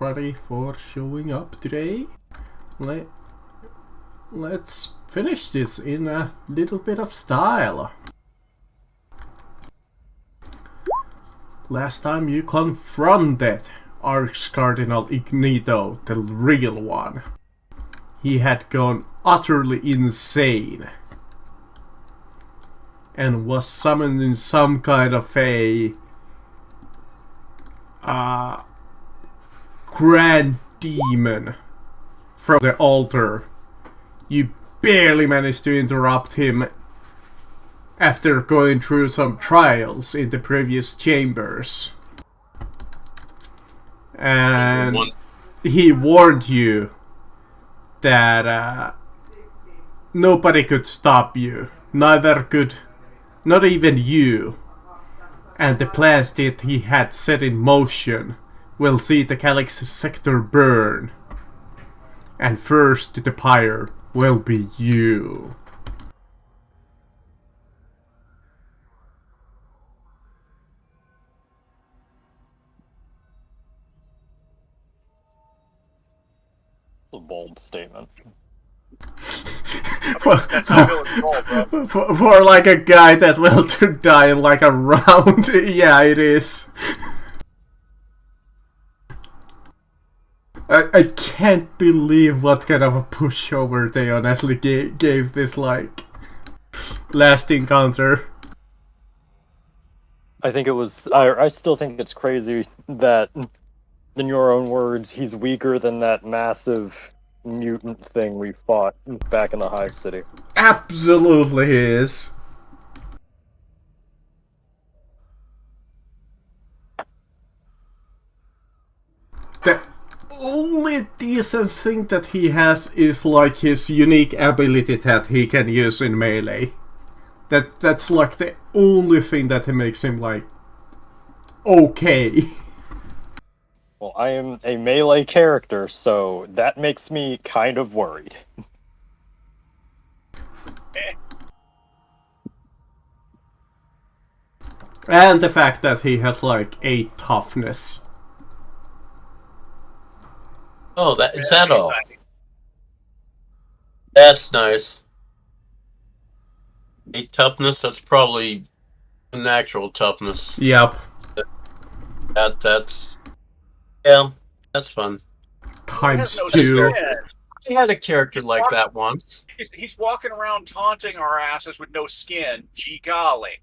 everybody for showing up today. Let's finish this in a little bit of style. Last time you confronted Arch-Cardinal Ignito, the real one. He had gone utterly insane and was summoned in some kind of a grand demon from the altar. You barely managed to interrupt him after going through some trials in the previous chambers. And he warned you that nobody could stop you. Neither could, not even you. And the plans that he had set in motion will see the Galaxy sector burn. And first to the pyre will be you. A bold statement. For like a guy that will to die in like a round, yeah, it is. I can't believe what kind of a pushover they honestly gave this like last encounter. I think it was. I still think it's crazy that, in your own words, he's weaker than that massive mutant thing we fought back in the Hive City. Absolutely he is. The only decent thing that he has is like his unique ability that he can use in melee. That's like the only thing that makes him like okay. Well, I am a melee character, so that makes me kind of worried. And the fact that he has like 8 toughness. Oh, is that all? That's nice. 8 toughness, that's probably natural toughness. Yep. That's... Yeah, that's fun. Times no 2. I had a character like that once. He's walking around taunting our asses with no skin. Gee golly.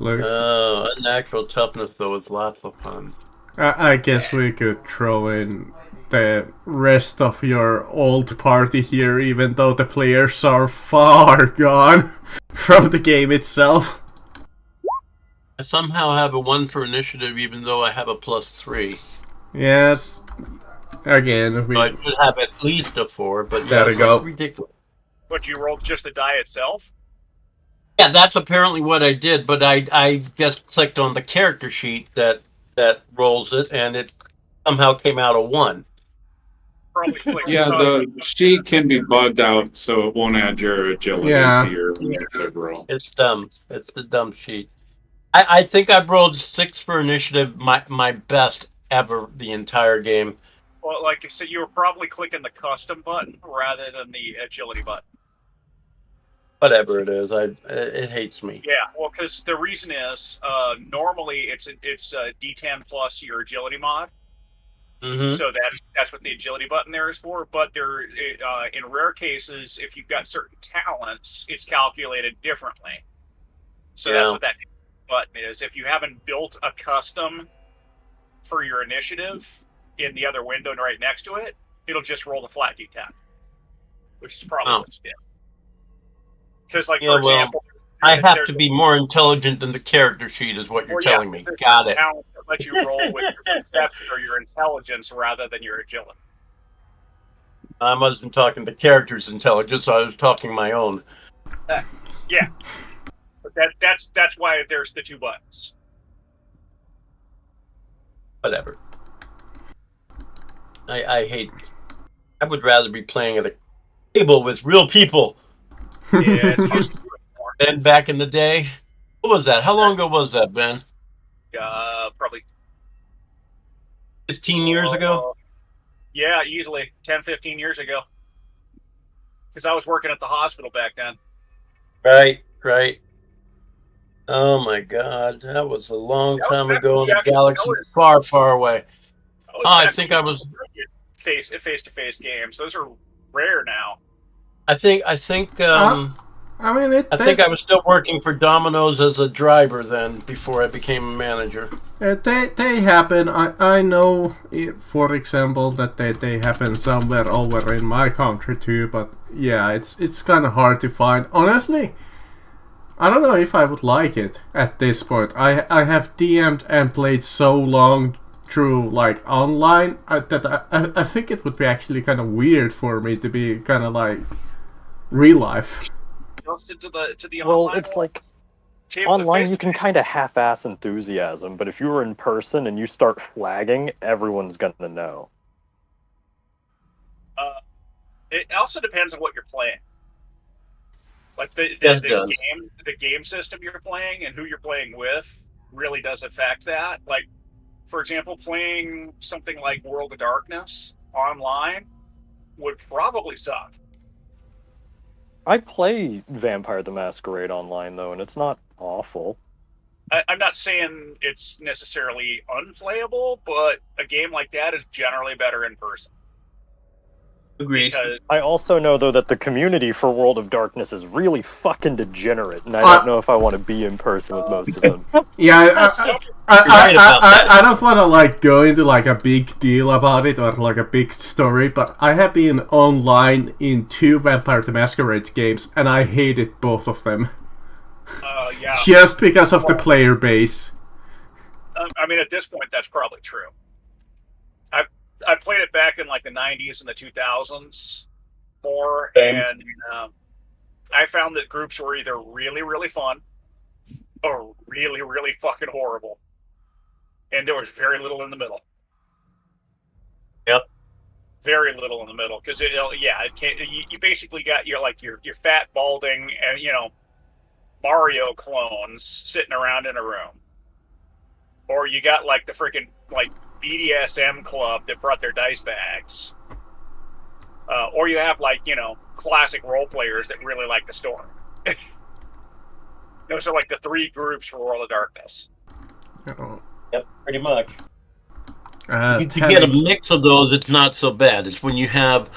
Unnatural toughness, though, is lots of fun. I guess we could throw in the rest of your old party here, even though the players are far gone from the game itself. I somehow have a 1 for initiative, even though I have a +3. Yes. Again, we... So I should have at least a 4, but there we go. Ridiculous. But you rolled just the die itself? Yeah, that's apparently what I did, but I just clicked on the character sheet that rolls it, and it somehow came out a 1. Yeah, the sheet can be bugged out, so it won't add your agility to your initiative roll. It's dumb. It's the dumb sheet. I think I've rolled 6 for initiative, my best ever the entire game. Well, like you said, you were probably clicking the custom button rather than the agility button. Whatever it is, it hates me. Yeah, well, because the reason is normally it's D10 plus your agility mod. Mm-hmm. So that's what the agility button there is for. But in rare cases, if you've got certain talents, it's calculated differently. So that's what that button is. If you haven't built a custom for your initiative in the other window and right next to it, it'll just roll the flat D10, which is probably what's did. Because, like, for example, I have to be more intelligent than the character sheet, is what you're telling me. Got it. Talent that lets you roll with your perception or your intelligence rather than your agility. I wasn't talking the character's intelligence, I was talking my own. Yeah. But that's why there's the 2 buttons. Whatever. I hate... I would rather be playing at a table with real people. Yeah, it's used to Ben, back in the day. What was that? How long ago was that, Ben? probably 15 years ago. Yeah, easily 10, 15 years ago. Because I was working at the hospital back then. Right. Oh my God, that was a long time ago in a galaxy far away. I think I was face-to-face games. Those are rare now. I think I mean, I think I was still working for Domino's as a driver then before I became a manager. They happen. I know, for example, that they happen somewhere over in my country too. But yeah, it's kind of hard to find. Honestly, I don't know if I would like it at this point. I have DM'd and played so long through like online that I think it would be actually kind of weird for me to be kind of like real life. To the well, online it's like online you can kind of half-ass enthusiasm, but if you were in person and you start flagging, everyone's gonna know. It also depends on what you're playing. Like the game system you're playing and who you're playing with really does affect that. Like, for example, playing something like World of Darkness online would probably suck. I play Vampire the Masquerade online, though, and it's not awful. I'm not saying it's necessarily unplayable, but a game like that is generally better in person. Agreed. Because I also know, though, that the community for World of Darkness is really fucking degenerate, and I don't know if I want to be in person with most of them. Yeah, I don't want to like go into like a big deal about it or like a big story, but I have been online in 2 Vampire the Masquerade games, and I hated both of them. Yeah. Just because of the player base. I mean, at this point, that's probably true. I played it back in like the 90s and the 2000s more, and I found that groups were either really, really fun or really, really fucking horrible. And there was very little in the middle. Yep. Very little in the middle, because you basically got your fat, balding, and Mario clones sitting around in a room, or you got like the freaking like BDSM club that brought their dice bags, or you have like classic role players that really like the story. Those are like the 3 groups for World of Darkness. Yep, pretty much. To get a mix of those, it's not so bad. It's when you have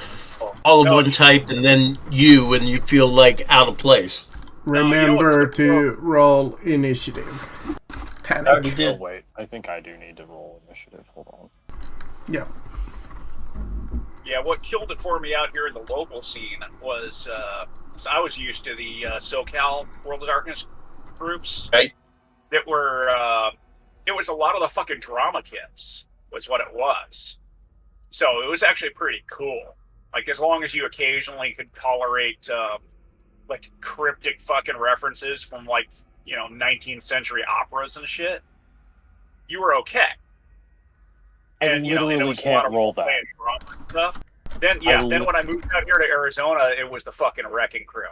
all of one type and then you feel like out of place. Remember to roll initiative. Oh, wait. I think I do need to roll initiative. Hold on. Yeah. Yeah, what killed it for me out here in the local scene was I was used to the SoCal World of Darkness groups. Right. That were, it was a lot of the fucking drama kids, was what it was. So it was actually pretty cool. Like, as long as you occasionally could tolerate, like, cryptic fucking references from, like, 19th century operas and shit, you were okay. And I literally can't roll that. Stuff. Then when I moved out here to Arizona, it was the fucking Wrecking Crew,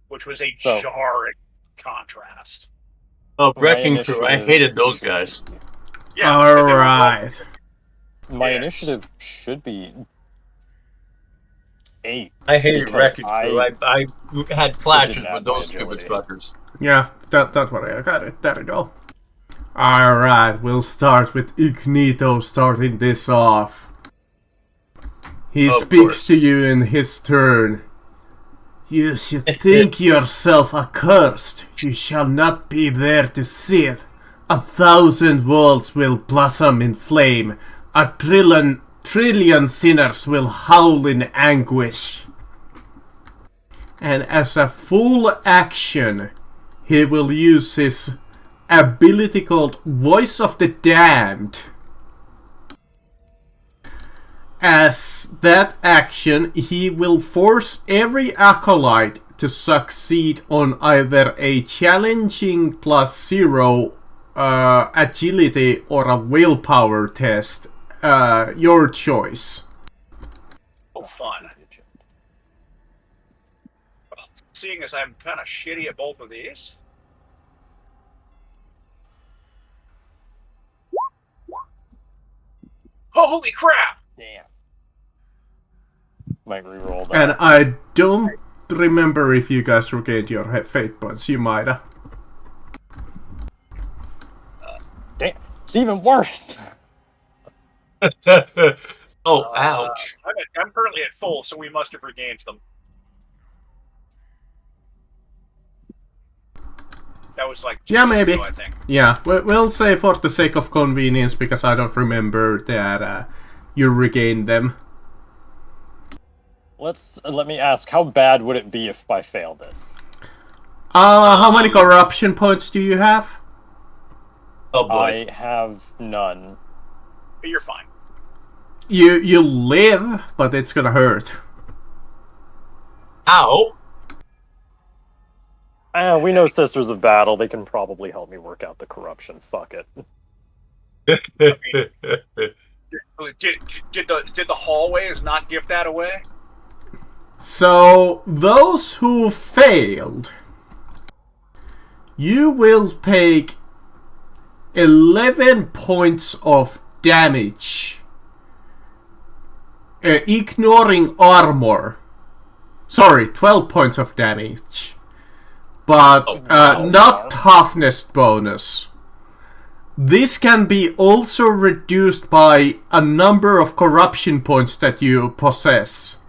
which was a jarring contrast. Oh, Wrecking Crew! I hated those guys. Yeah. All right. My initiative should be 8. I hated Wrecking Crew. I had clashes with those stupid fuckers. Yeah, don't worry, I got it. There we go. Alright, we'll start with Ignito starting this off. He speaks to you in his turn. You should think yourself accursed. You shall not be there to see it. 1,000 worlds will blossom in flame. A trillion sinners will howl in anguish. And as a full action, he will use his ability called Voice of the Damned. As that action, he will force every acolyte to succeed on either a challenging +0 agility or a willpower test. Your choice. Oh, fun. Seeing as I'm kind of shitty at both of these. Holy crap! Damn. Might reroll that. And I don't remember if you guys regained your fate points. You might have. Damn. It's even worse. Oh, ouch. I'm currently at full, so we must have regained them. That was like 2 yeah, days maybe. ago, I think. Yeah, we'll say for the sake of convenience, because I don't remember that you regained them. Let me ask, how bad would it be if I fail this? How many corruption points do you have? Oh boy. I have none. But you're fine. You live, but it's gonna hurt. Ow. We know Sisters of Battle. They can probably help me work out the corruption. Fuck it. Did the hallways not give that away? So, those who failed, you will take 11 points of damage, ignoring armor. Sorry, 12 points of damage, but not toughness bonus. This can be also reduced by a number of corruption points that you possess.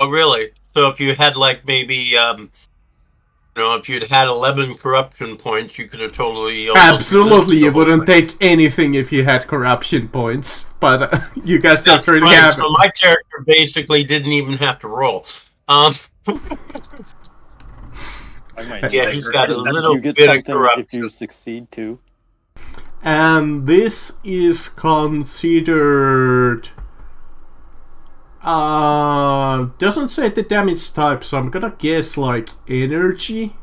Oh, really? So if you had, like, maybe, if you'd had 11 corruption points, you could have totally... Absolutely, you wouldn't take anything if you had corruption points, but you guys don't really have it. So my character basically didn't even have to roll. Yeah, he's got a little you get bit something of corruption. if you succeed too. And this is considered... doesn't say the damage type, so I'm gonna guess like energy,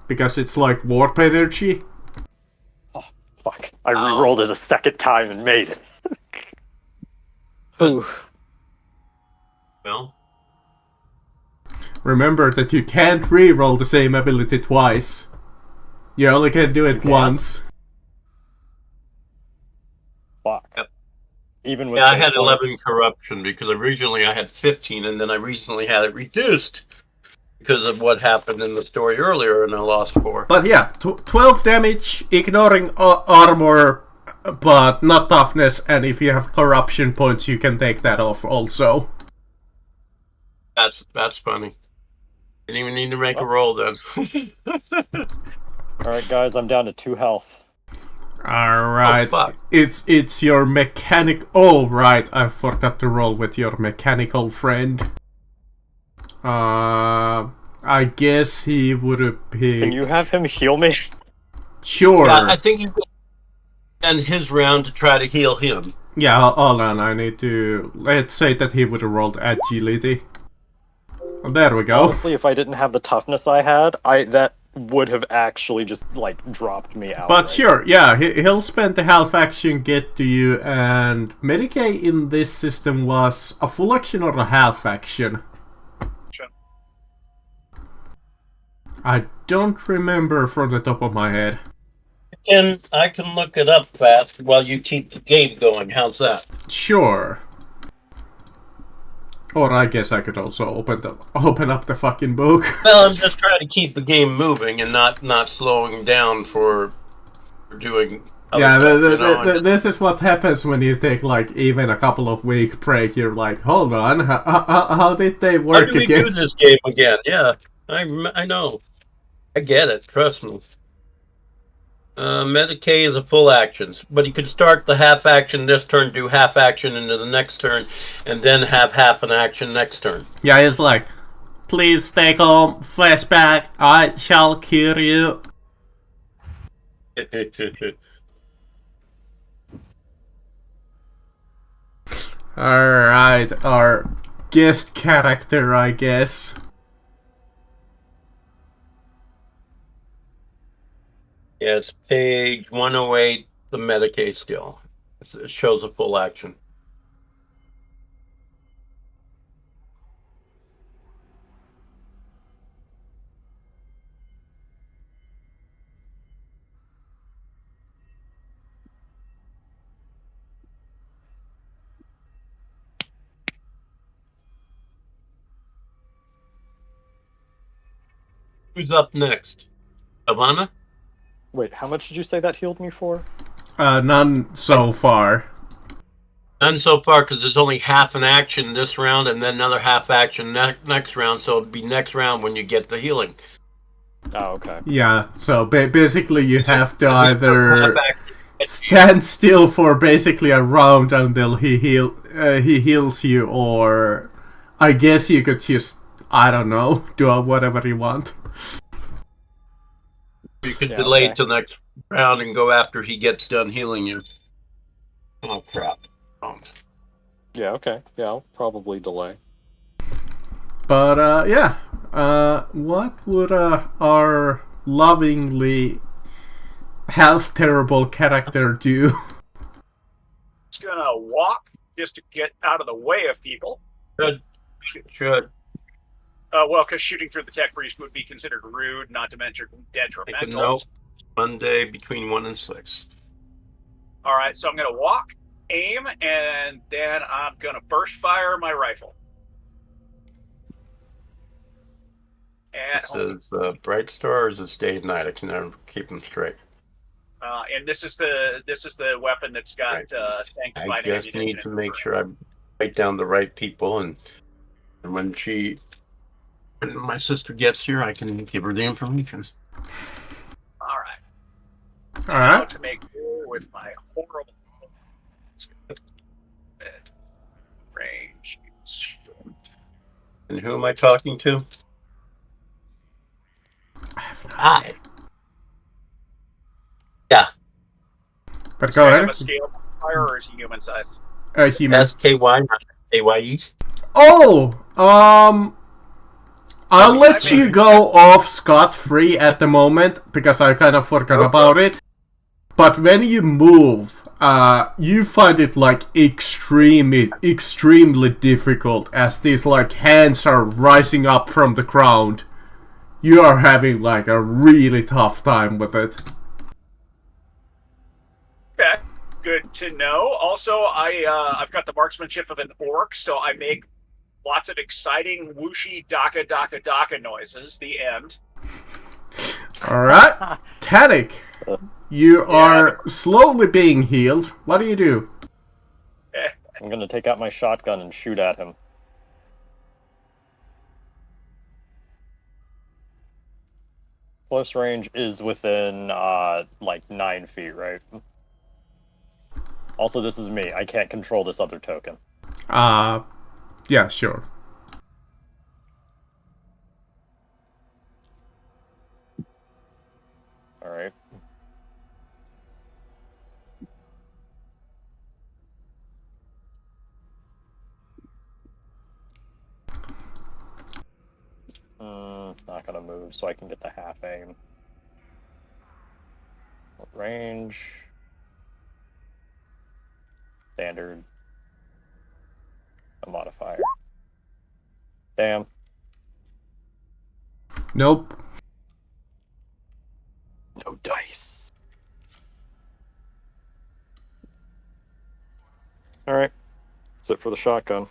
because it's like warp energy. Oh, fuck. I re-rolled it a second time and made it. Ooh. Well, remember that you can't re-roll the same ability twice. You only can do it once. Fuck. Yep. Even with I had 11 points. corruption because originally I had 15, and then I recently had it reduced because of what happened in the story earlier, and I lost 4. But yeah, 12 damage, ignoring armor, but not toughness, and if you have corruption points, you can take that off also. That's funny. Didn't even need to make a roll then. Alright guys, I'm down to 2 health. Alright, Oh, it's your mechanic... Oh, right, I forgot to roll with your mechanical friend. I guess he would have picked... Can you have him heal me? Sure. Yeah, I think you could end his round to try to heal him. Yeah, hold on, I need to... Let's say that he would have rolled agility. Oh, there we go. Honestly, if I didn't have the toughness I had, that would have actually just, like, dropped me out. But sure, yeah, he'll spend the half action, get to you, and Medicaid in this system was a full action or a half action. Sure. I don't remember from the top of my head. I can look it up fast while you keep the game going. How's that? Sure. Or I guess I could also open up the fucking book. Well, I'm just trying to keep the game moving and not slowing down for doing. Yeah, this is what happens when you take like even a couple of week break. You're like, hold on, how did they work How do we again? do this game again? Yeah, I know. I get it. Trust me. Medicaid is a full action, but you can start the half action this turn, do half action into the next turn, and then have half an action next turn. Yeah, it's like, please stay calm, flashback, I shall cure you. Alright, our guest character, I guess. Yeah, it's page 108, the Medicaid skill. It shows a full action. Who's up next? Alana? Wait, how much did you say that healed me for? None so far. None so far, because there's only half an action this round, and then another half action next round, so it'll be next round when you get the healing. Oh, okay. Yeah, so basically you have to either stand still for basically a round until he heals you, or I guess you could just, I don't know, do whatever you want. You could delay till next round and go after he gets done healing you. Oh, crap. Yeah, okay. Yeah, I'll probably delay. But, yeah. What would our lovingly half terrible character do? It's gonna walk just to get out of the way of people. Should. Well, because shooting through the tech priest would be considered rude, not to mention detrimental. No. Monday between 1 and 6. All right, so I'm gonna walk, aim, and then I'm gonna burst fire my rifle. And This is Bright Star, or is it Day and Night? I can never keep them straight. and this is the weapon that's got sanctified. I just need to make sure I write down the right people, and when my sister gets here, I can give her the information. All right. All right. Now to make war with my horrible range. And who am I talking to? Hi. Yeah. But go ahead. A scale modifier, or is he human sized? Human. SKY, not AYE. Oh, I'll let you go off scot-free at the moment, because I kind of forgot about it. But when you move, you find it, like, extremely difficult, as these, like, hands are rising up from the ground. You are having, like, a really tough time with it. Okay, good to know. Also, I've got the marksmanship of an orc, so I make lots of exciting whooshy daka daka daka noises. The end. Alright. Tannic, you are slowly being healed. What do you do? I'm gonna take out my shotgun and shoot at him. Close range is within, like 9 feet, right? Also, this is me. I can't control this other token. Yeah, sure. Alright. Not gonna move, so I can get the half aim. What range? Standard. A modifier. Damn. Nope. No dice. Alright. That's it for the shotgun.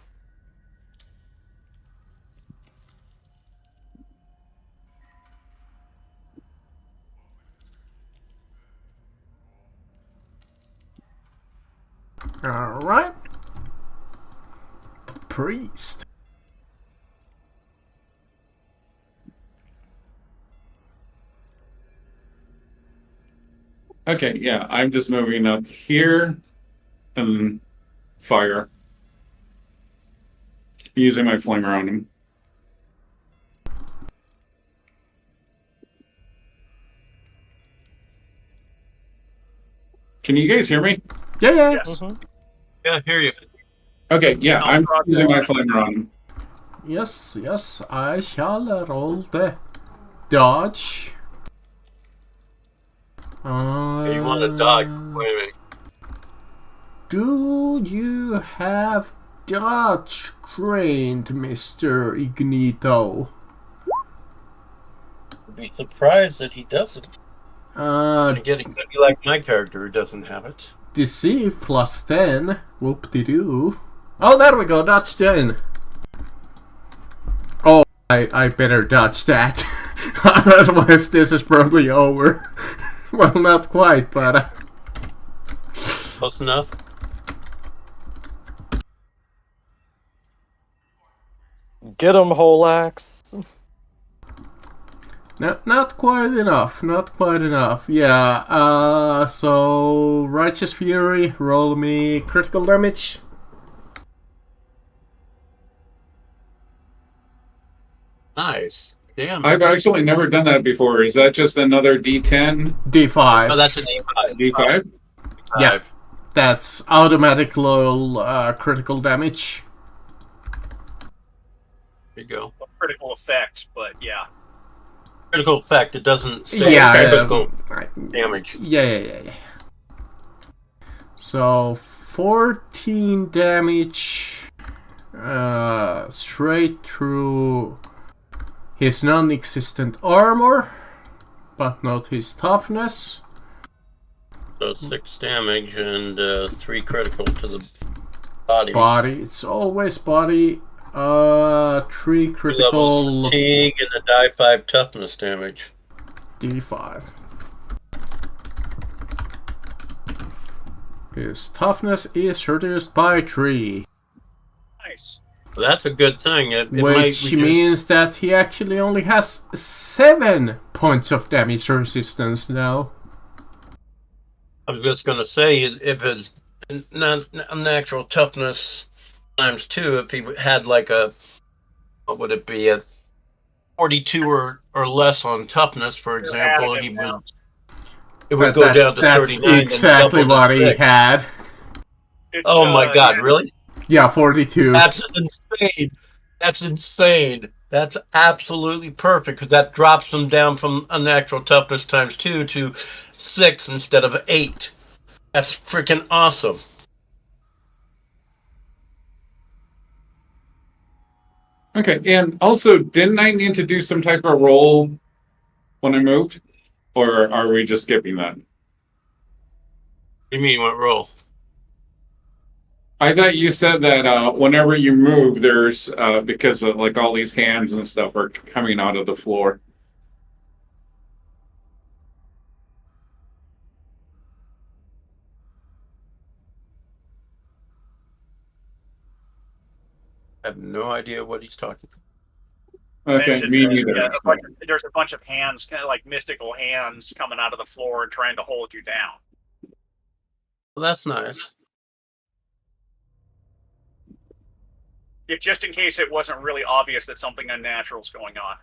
Alright. Priest. Okay, yeah, I'm just moving up here and fire. Using my flamer on him. Can you guys hear me? Yeah. Yes. Yeah, I hear you. Okay, yeah, I'm using my flamer on him. Yes, I shall roll the dodge. Okay, you want to dodge? Wait a minute. Do you have dodge trained, Mr. Ignito? I'd be surprised that he doesn't. Again, it could be like my character who doesn't have it. Deceive plus 10. Whoop-de-doo. Oh, there we go, dodge 10. Oh, I better dodge that. Otherwise, this is probably over. Well, not quite, but... Close enough. Get him, Holax. No, not quite enough. Not quite enough. Yeah, so... Righteous Fury, roll me critical damage. Nice. Damn. I've actually never done that before. Is that just another D10? D5. Oh, that's a D5. D5? Yeah. That's automatic low critical damage. There you go. Critical effect, but yeah. Critical effect, it doesn't say critical damage. Yeah. So, 14 damage straight through his non-existent armor, but not his toughness. So 6 damage and 3 critical to the body. Body, it's always body. 3 critical. Fatigue and a die 5 toughness damage. D5. His toughness is reduced by 3. Nice. Well, that's a good thing. Which means that he actually only has 7 points of damage resistance now. I was just going to say, if it's natural toughness times 2, if he had like a, what would it be, a 42 or less on toughness, for example, it would go down to 39. That's exactly what he had. Oh my god, really? Yeah, 42. That's insane. That's insane. That's absolutely perfect, because that drops them down from unnatural toughness times 2 to 6 instead of 8. That's freaking awesome. Okay, and also, didn't I need to do some type of roll when I moved? Or are we just skipping that? What do you mean, what roll? I thought you said that whenever you move, there's, because of, like, all these hands and stuff are coming out of the floor. I have no idea what he's talking about. Okay, me neither. Yeah, there's a bunch of hands, kind of like mystical hands, coming out of the floor and trying to hold you down. Well, that's nice. Yeah, just in case it wasn't really obvious that something unnatural is going on.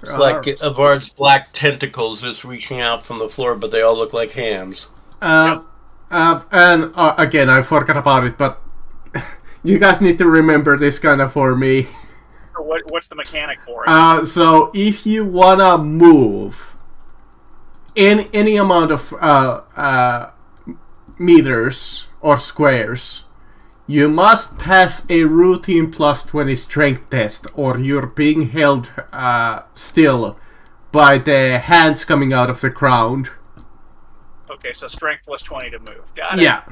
It's like Avard's black tentacles just reaching out from the floor, but they all look like hands. And again, I forgot about it, but you guys need to remember this kind of for me. What's the mechanic for it? So if you wanna move in any amount of meters or squares, you must pass a routine plus 20 strength test, or you're being held still by the hands coming out of the ground. Okay, so strength plus 20 to move. Got it. Yeah.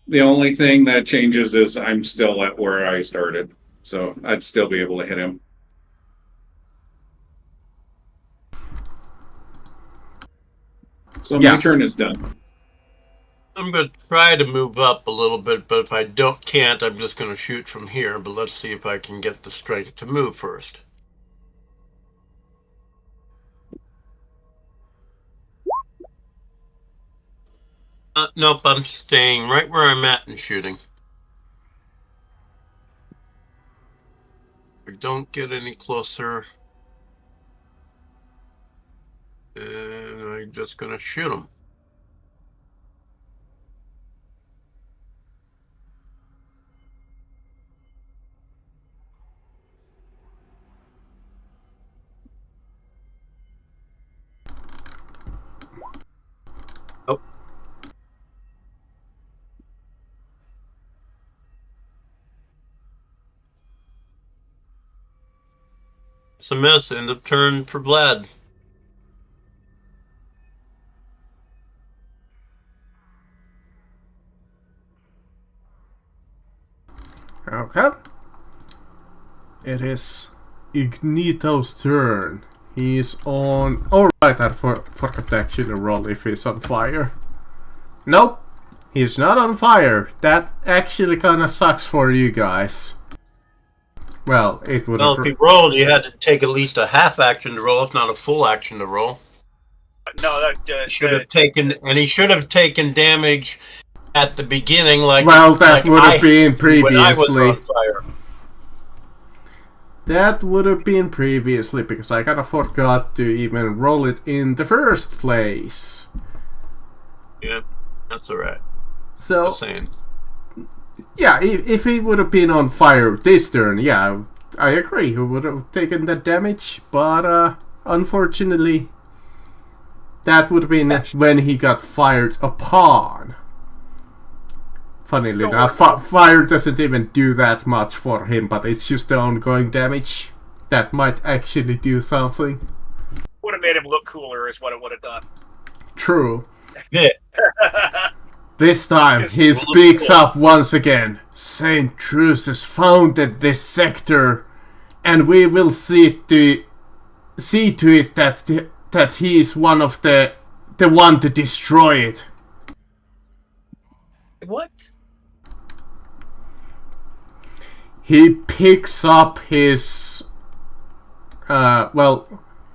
The only thing that changes is I'm still at where I started. So I'd still be able to hit him. So my turn is done. I'm going to try to move up a little bit, but if I can't, I'm just going to shoot from here. But let's see if I can get the strength to move first. Nope, I'm staying right where I'm at and shooting. If I don't get any closer, I'm just going to shoot him. a miss. End of turn for Vlad. Okay. It is Ignito's turn. He's on... Oh, right, I forgot to actually roll if he's on fire. Nope. He's not on fire. That actually kinda sucks for you guys. Well, it would Well, if he rolled, you had to take at least a half action to roll, if not a full action to roll. No, that should have taken, and he should have taken damage at the beginning, like. Well, that like would have been previously. When I was on fire. That would have been previously because I kinda forgot to even roll it in the first place. Yeah, that's alright. So. Just saying. Yeah, if he would have been on fire this turn, yeah, I agree. He would have taken the damage, but unfortunately, that would have been when he got fired upon. Funnily enough, fire doesn't even do that much for him, but it's just the ongoing damage that might actually do something. Would have made him look cooler, is what it would have done. True. Yeah. This time, he speaks up once again. St. Drusus founded this sector, and we will see to it that he is one of the one to destroy it. What? He picks up his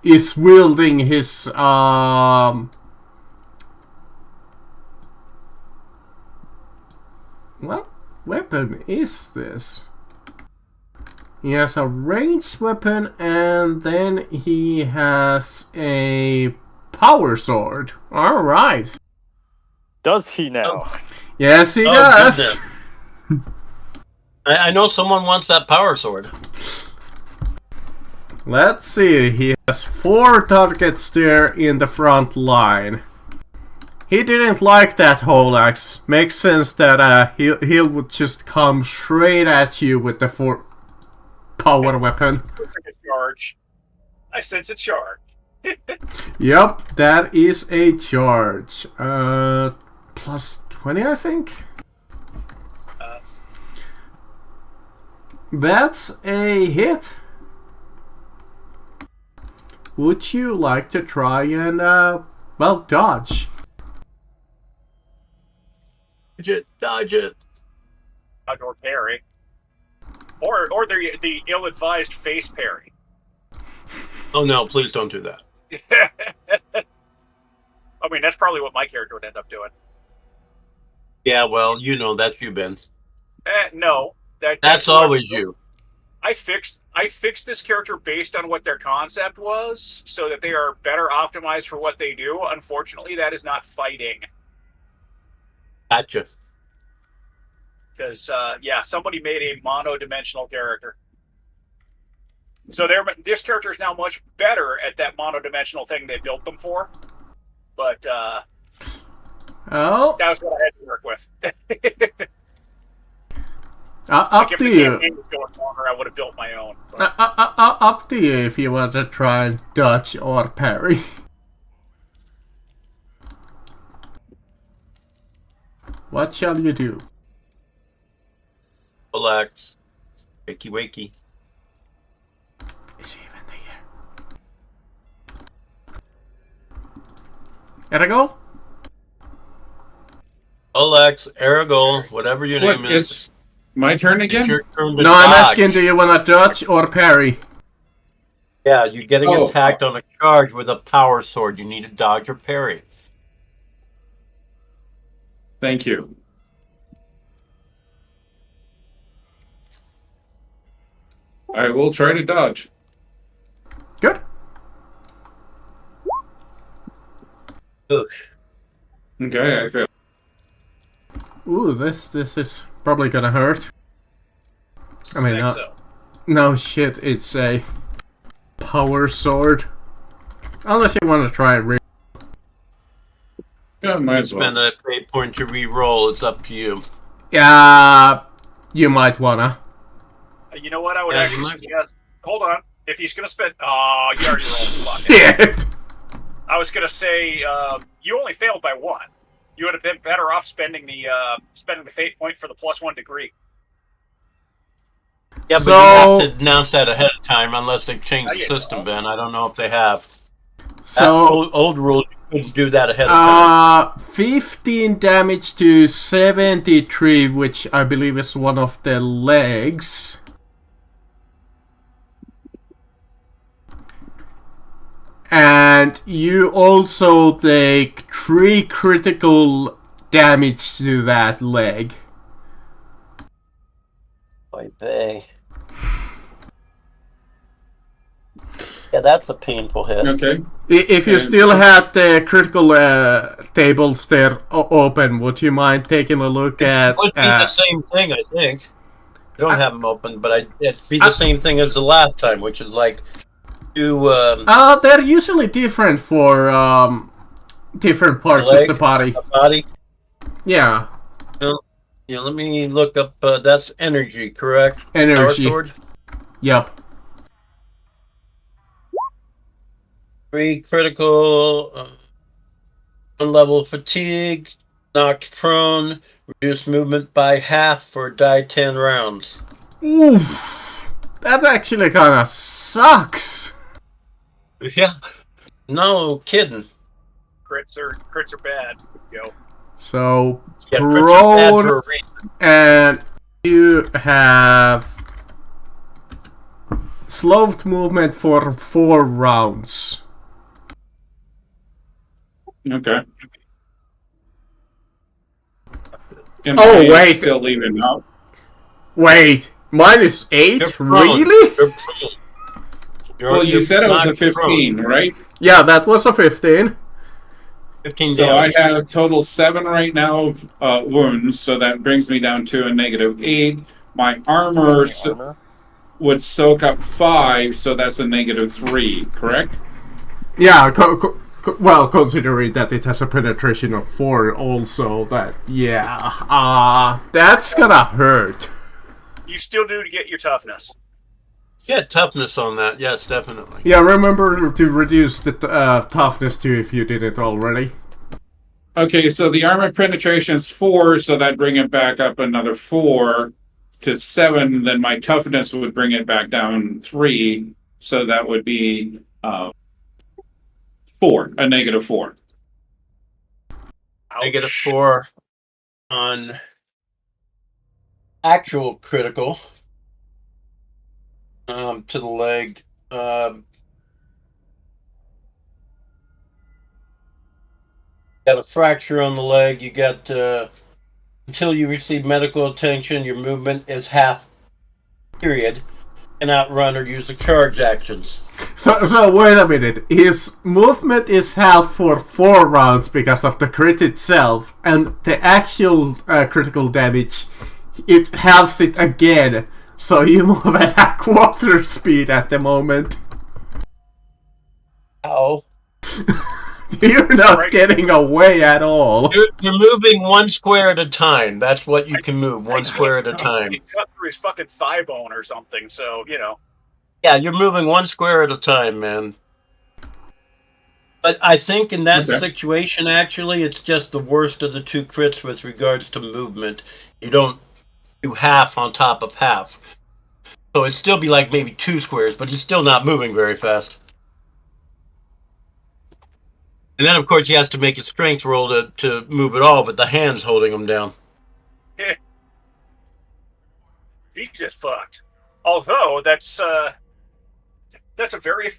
is wielding his what weapon is this? He has a ranged weapon, and then he has a power sword. Alright. Does he now? Oh. Yes, he does. I know someone wants that power sword. Let's see. He has 4 targets there in the front line. He didn't like that whole axe. Makes sense that he would just come straight at you with the 4 power weapon. Charge. I sense a charge. Yep, that is a charge. Plus 20, I think. That's a hit. Would you like to try and dodge? Dodge it. Or parry. Or the ill-advised face parry. Oh no, please don't do that. I mean, that's probably what my character would end up doing. Yeah, well, you know, that's you, Ben. No. That's always you. I fixed this character based on what their concept was, so that they are better optimized for what they do. Unfortunately, that is not fighting. Gotcha. Because, somebody made a mono-dimensional character. So this character is now much better at that mono-dimensional thing they built them for. But, that was what I had to work with. Up if to the you. campaign was going longer, I would have built my own. Up to you if you want to try and dodge or parry. What shall you do? Relax. Wakey wakey. Is he even there? Ergo? Alex, Ergo, whatever your name is. It's my turn again? It's your turn to No, I'm dodge. asking, do you want to dodge or parry? Yeah, you're getting attacked on a charge with a power sword. You need to dodge or parry. Thank you. I will try to dodge. Good. Ugh. Okay, I failed. Ooh, this is probably gonna hurt. I mean, So. no shit, it's a power sword. Unless you want to try it. Yeah, might as well. Spend a fate point to re-roll. It's up to you. Yeah, you might wanna. You know what I would actually suggest? Hold on. If he's gonna spend, you already rolled. Shit. I was gonna say you only failed by 1. You would have been better off spending the fate point for the +1 degree. Yeah, but So, you have to announce that ahead of time unless they've changed the system, Ben. I don't know if they have. So old rules, you couldn't do that ahead of time. 15 damage to 73, which I believe is one of the legs. And you also take 3 critical damage to that leg. Oy vey. Yeah, that's a painful hit. Okay. If you still had the critical tables there open, would you mind taking a look at... It would be the same thing, I think. I don't have them open, but it'd be the same thing as the last time, which is like... they're usually different for different parts of the body. Yeah. Yeah, let me look up. That's energy, correct? Energy. Power sword? Yep. 3 critical, 1 level fatigue, knocked prone, reduced movement by half for die 10 rounds. Oof. That actually kind of sucks. Yeah. No kidding. Crits are bad. Go. So, Yeah, prone, and you have slowed movement for 4 rounds. Okay. Wait. Still leaving out. Wait, -8? Really? Well, you said it was a 15, right? Yeah, that was a 15. 15 So damage. I have total 7 right now of wounds, so that brings me down to a -8. My armor would soak up 5, so that's a -3, correct? Yeah, well, considering that it has a penetration of 4 also, that's gonna hurt. You still do to get your toughness. Yeah, toughness on that. Yes, definitely. Yeah, remember to reduce the toughness too if you did it already. Okay, so the armor penetration is 4, so that'd bring it back up another 4 to 7. Then my toughness would bring it back down 3, so that would be 4, a -4. Ouch. -4 on actual critical to the leg. Got a fracture on the leg. You got until you receive medical attention, your movement is half. Period. Cannot run or use the charge actions. So wait a minute. His movement is half for 4 rounds because of the crit itself, and the actual critical damage, it halves it again. So you move at a quarter speed at the moment. Ow. You're not getting away at all. You're moving 1 square at a time. That's what you can move, 1 square at a time. He cut through his fucking thigh bone or something, so, you know. Yeah, you're moving 1 square at a time, man. But I think in that situation, actually, it's just the worst of the 2 crits with regards to movement. You don't do half on top of half. So it'd still be like maybe 2 squares, but he's still not moving very fast. And then, of course, he has to make a strength roll to move at all, but the hand's holding him down. He's just fucked. Although, that's a very,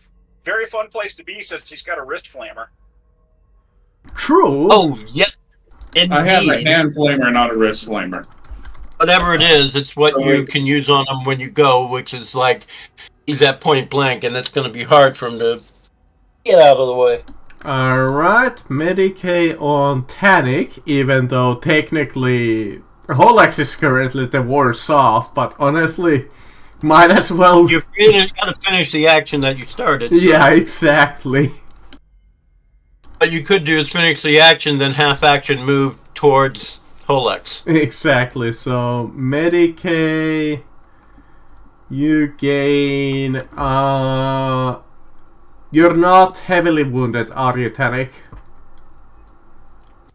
very fun place to be since he's got a wrist flammer. True. Oh, yes. Indeed. I have a hand flamer, not a wrist flamer. Whatever it is, it's what you can use on him when you go, which is like, he's at point blank, and it's going to be hard for him to get out of the way. Alright, Medicae on Tannic, even though technically Holex is currently the worse off, but honestly, might as well... You've got to finish the action that you started. So. Yeah, exactly. What you could do is finish the action, then half action move towards Holex. Exactly, so Medicae You gain. You're not heavily wounded, are you, Tarik?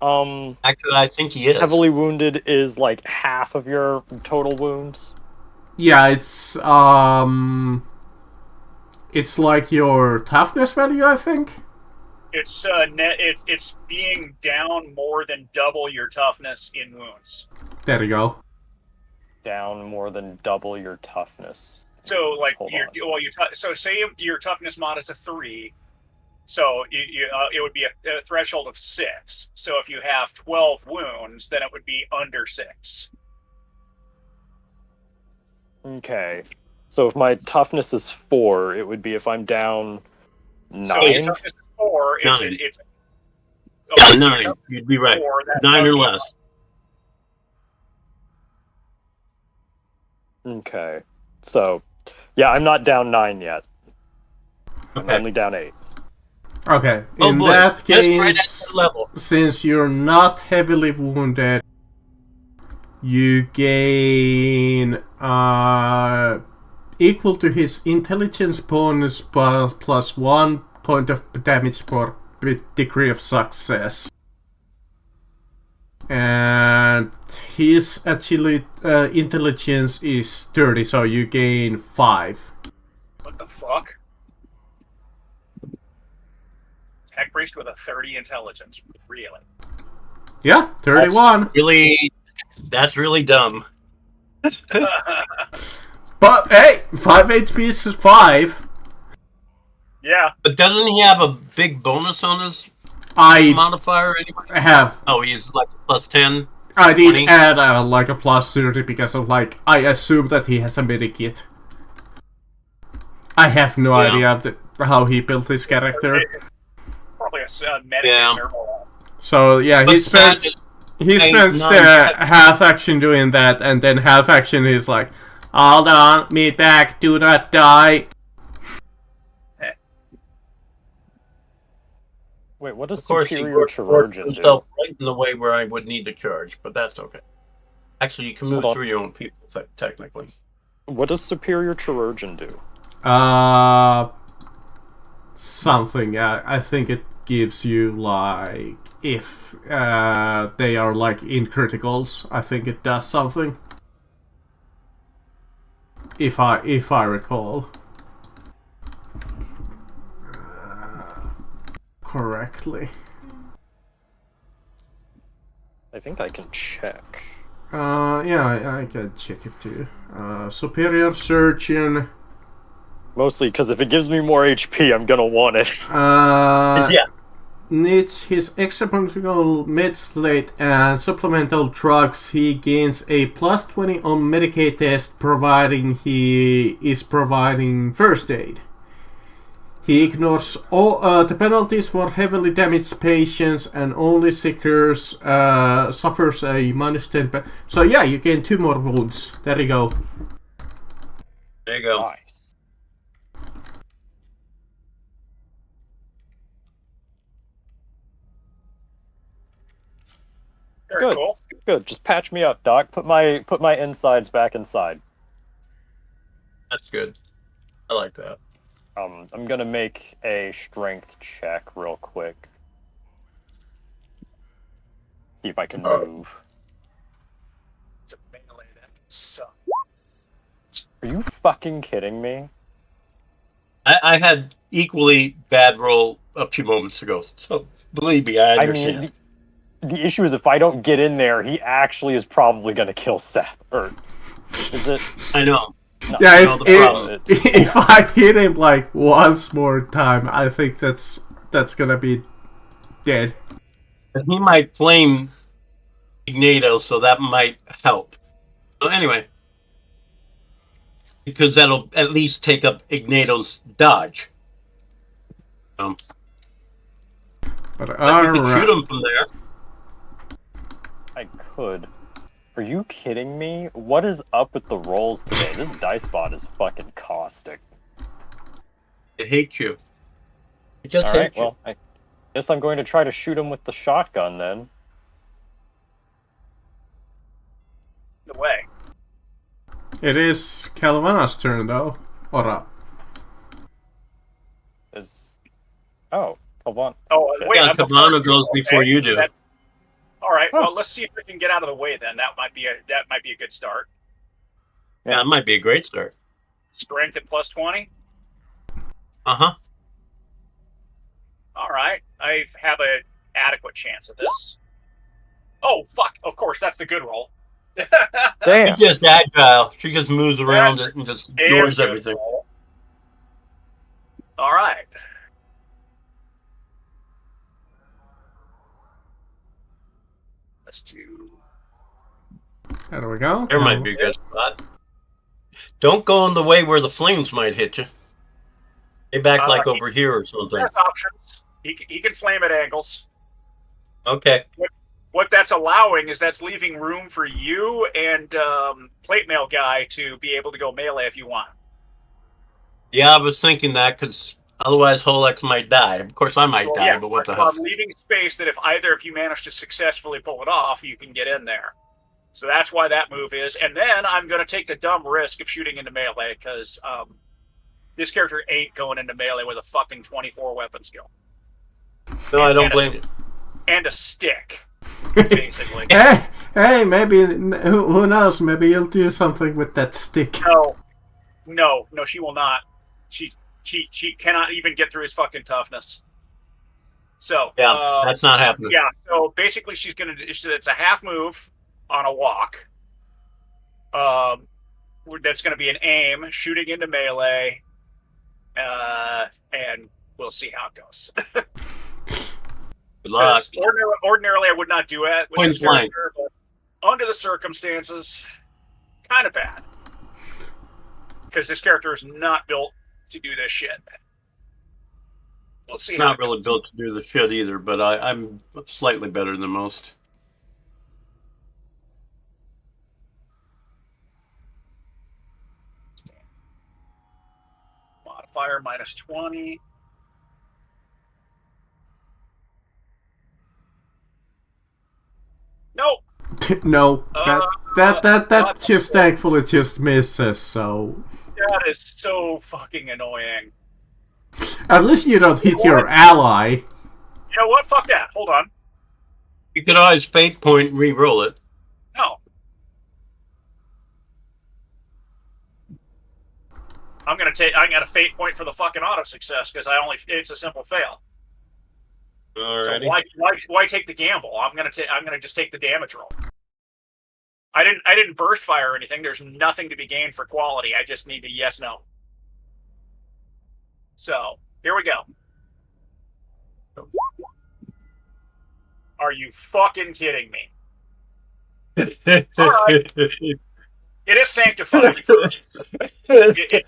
Actually, I think he is. Heavily wounded is like half of your total wounds. Yeah, it's like your toughness value, I think. It's it's being down more than double your toughness in wounds. There you go. Down more than double your toughness. So like so say your toughness mod is a 3, so it would be a threshold of 6. So if you have 12 wounds, then it would be under 6. Okay. So if my toughness is 4, it would be if I'm down 9. So your toughness is 4. It's 9. You'd be right. 9 or less. Okay. So, yeah, I'm not down 9 yet. Okay. I'm only down 8. Okay. Oh, In boy. that That's right case, at the level. since you're not heavily wounded, you gain equal to his intelligence bonus plus 1 point of damage for degree of success. And his actually intelligence is 30, so you gain 5. What the fuck? Tech priest with a 30 intelligence, really? Yeah, 31. That's really dumb. But hey, 5 HP is 5. Yeah. But doesn't he have a big bonus on his I modifier anyway? have. Oh, he's like plus 10. I did 20? add like a plus 30 because of like I assume that he has a medikit. I have no idea of how he built his character. Probably a medic circle. So yeah, he spends the half action doing that, and then half action is like, hold on, meet back, do not die. Wait, what does Of course, superior he chirurgeon do? himself right in the way where I would need to charge, but that's okay. Actually, you can move through your own people, technically. What does superior chirurgeon do? Something. I think it gives you like if they are like in criticals. I think it does something. If I recall correctly. I think I can check. Yeah, I can check it too. Superior surgeon. Mostly because if it gives me more HP, I'm gonna want it. Yeah. Needs his exceptional med slate and supplemental drugs. He gains a plus 20 on Medicaid test, providing he is providing first aid. He ignores all the penalties for heavily damaged patients and only suffers a minus 10. So yeah, you gain 2 more wounds. There you go. There you go. Nice. Very Good. cool. Good. Just patch me up, Doc. Put my insides back inside. That's good. I like that. I'm gonna make a strength check real quick. See if I can move. It's a melee that can suck. Are you fucking kidding me? I had equally bad roll a few moments ago, so believe me, I understand. I mean, the issue is if I don't get in there, he actually is probably gonna kill Seth. Or is it? I know. No, Yeah, no, if I hit him like once more time, I think that's gonna be dead. And he might flame Ignato, so that might help. So anyway, because that'll at least take up Ignato's dodge. But You can shoot him from there. I could. Are you kidding me? What is up with the rolls today? This dice bot is fucking caustic. I hate you. I just hate Alright, you. well, I guess I'm going to try to shoot him with the shotgun then. The way. It is Calvana's turn, though. Ora. Oh, Calvana. Oh, wait. Yeah, Cabana goes before you do. All right. Well, let's see if we can get out of the way then. That might be a good start. Yeah, it might be a great start. Strength at +20. Uh-huh. All right. I have an adequate chance of this. Oh, fuck. Of course, that's the good roll. Damn. She's just agile. She just moves around it and just ignores everything. Roll. All right. Let's do... There we go. There might be a good spot. Don't go in the way where the flames might hit you. Stay back like over here or something. There's options. He can flame at angles. Okay. What that's allowing is that's leaving room for you and plate mail guy to be able to go melee if you want. Yeah, I was thinking that because otherwise Holex might die. Of course, I might die, but what the hell? I'm leaving space that if either of you manage to successfully pull it off, you can get in there. So that's why that move is. And then I'm going to take the dumb risk of shooting into melee because this character ain't going into melee with a fucking 24 weapon skill. No, I don't blame you. And a stick, basically. hey, maybe, who knows, maybe you'll do something with that stick. No, she will not. She cannot even get through his fucking toughness. So yeah, that's not happening. Yeah, so basically it's a half move on a walk. That's gonna be an aim, shooting into melee, and we'll see how it goes. Good luck. Ordinarily, I would not do it with this character, but under the circumstances, kind of bad. Because this character is not built to do this shit. We'll see. Not really built to do the shit either, but I'm slightly better than most. Modifier -20. Nope. No, that just thankfully just misses, so... That is so fucking annoying. At least you don't hit your ally. You know what? Fuck that. Hold on. You could always fate point and re-roll it. No. I'm gonna fate point for the fucking auto success because it's a simple fail. Alrighty. So why take the gamble? I'm gonna just take the damage roll. I didn't burst fire or anything. There's nothing to be gained for quality. I just need a yes no. So here we go. Are you fucking kidding me? All right. It is sanctified. It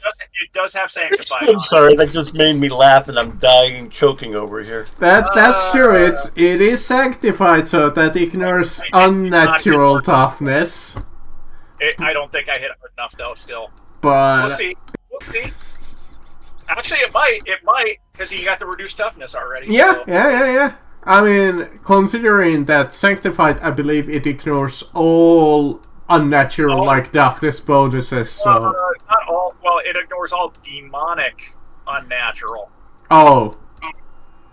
does have sanctified. I'm sorry, that just made me laugh, and I'm dying and choking over here. That's true. It is sanctified, so that ignores unnatural toughness. I don't think I hit it enough, though. Still, but we'll see. Actually, it might, because he got the reduced toughness already. Yeah, so. yeah. I mean, considering that sanctified, I believe it ignores all unnatural like toughness bonuses. So not all. Well, it ignores all demonic unnatural. Oh,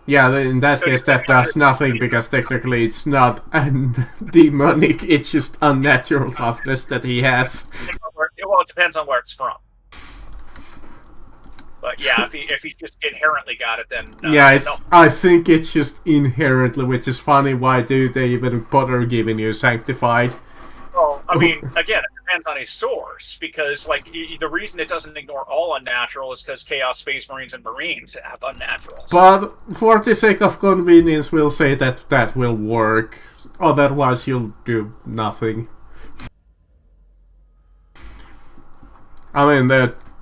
yeah. In that case, that does nothing because technically it's not demonic. It's just unnatural toughness that he has. Well, it depends on where it's from. But yeah, if he just inherently got it, then yeah, I think it's just inherently, which is funny. Why do they even bother giving you sanctified? Well, I mean, again, it depends on his source, because like the reason it doesn't ignore all unnatural is because Chaos Space Marines and Marines have unnaturals. But for the sake of convenience, we'll say that will work. Otherwise, you'll do nothing. I mean,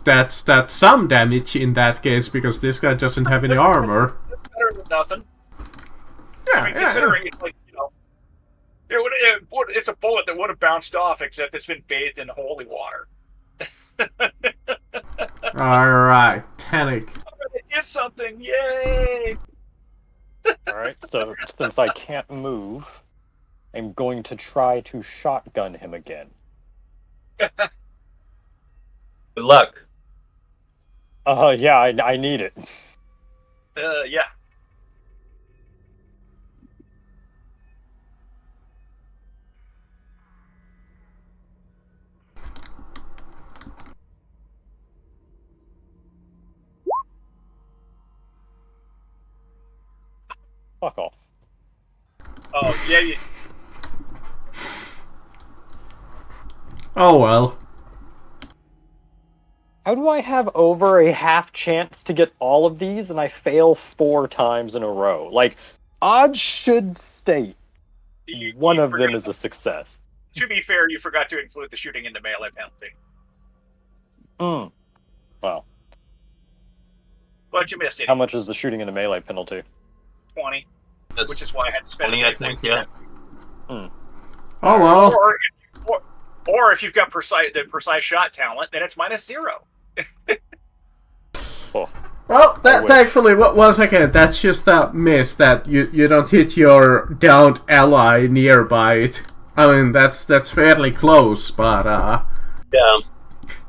that's some damage in that case, because this guy doesn't have any armor. That's better than nothing. Yeah, I mean, considering it's like, it's a bullet that would have bounced off, except it's been bathed in holy water. Alright, Tannic. I'm gonna get something, yay! Alright, so since I can't move, I'm going to try to shotgun him again. Good luck. Yeah, I need it. Yeah. Fuck off. Oh, yeah. Oh well. How do I have over a half chance to get all of these and I fail 4 times in a row? Like, odds should state one of them is a success. To be fair, you forgot to include the shooting into melee penalty. Wow. But you missed it. How much is the shooting into melee penalty? 20. That's Which is why I had to spend 20, I think, yeah. Oh well. Or if you've got the precise shot talent, then it's -0. Well, thankfully, once again, that's just a miss that you don't hit your downed ally nearby it. I mean, that's fairly close, but Yeah.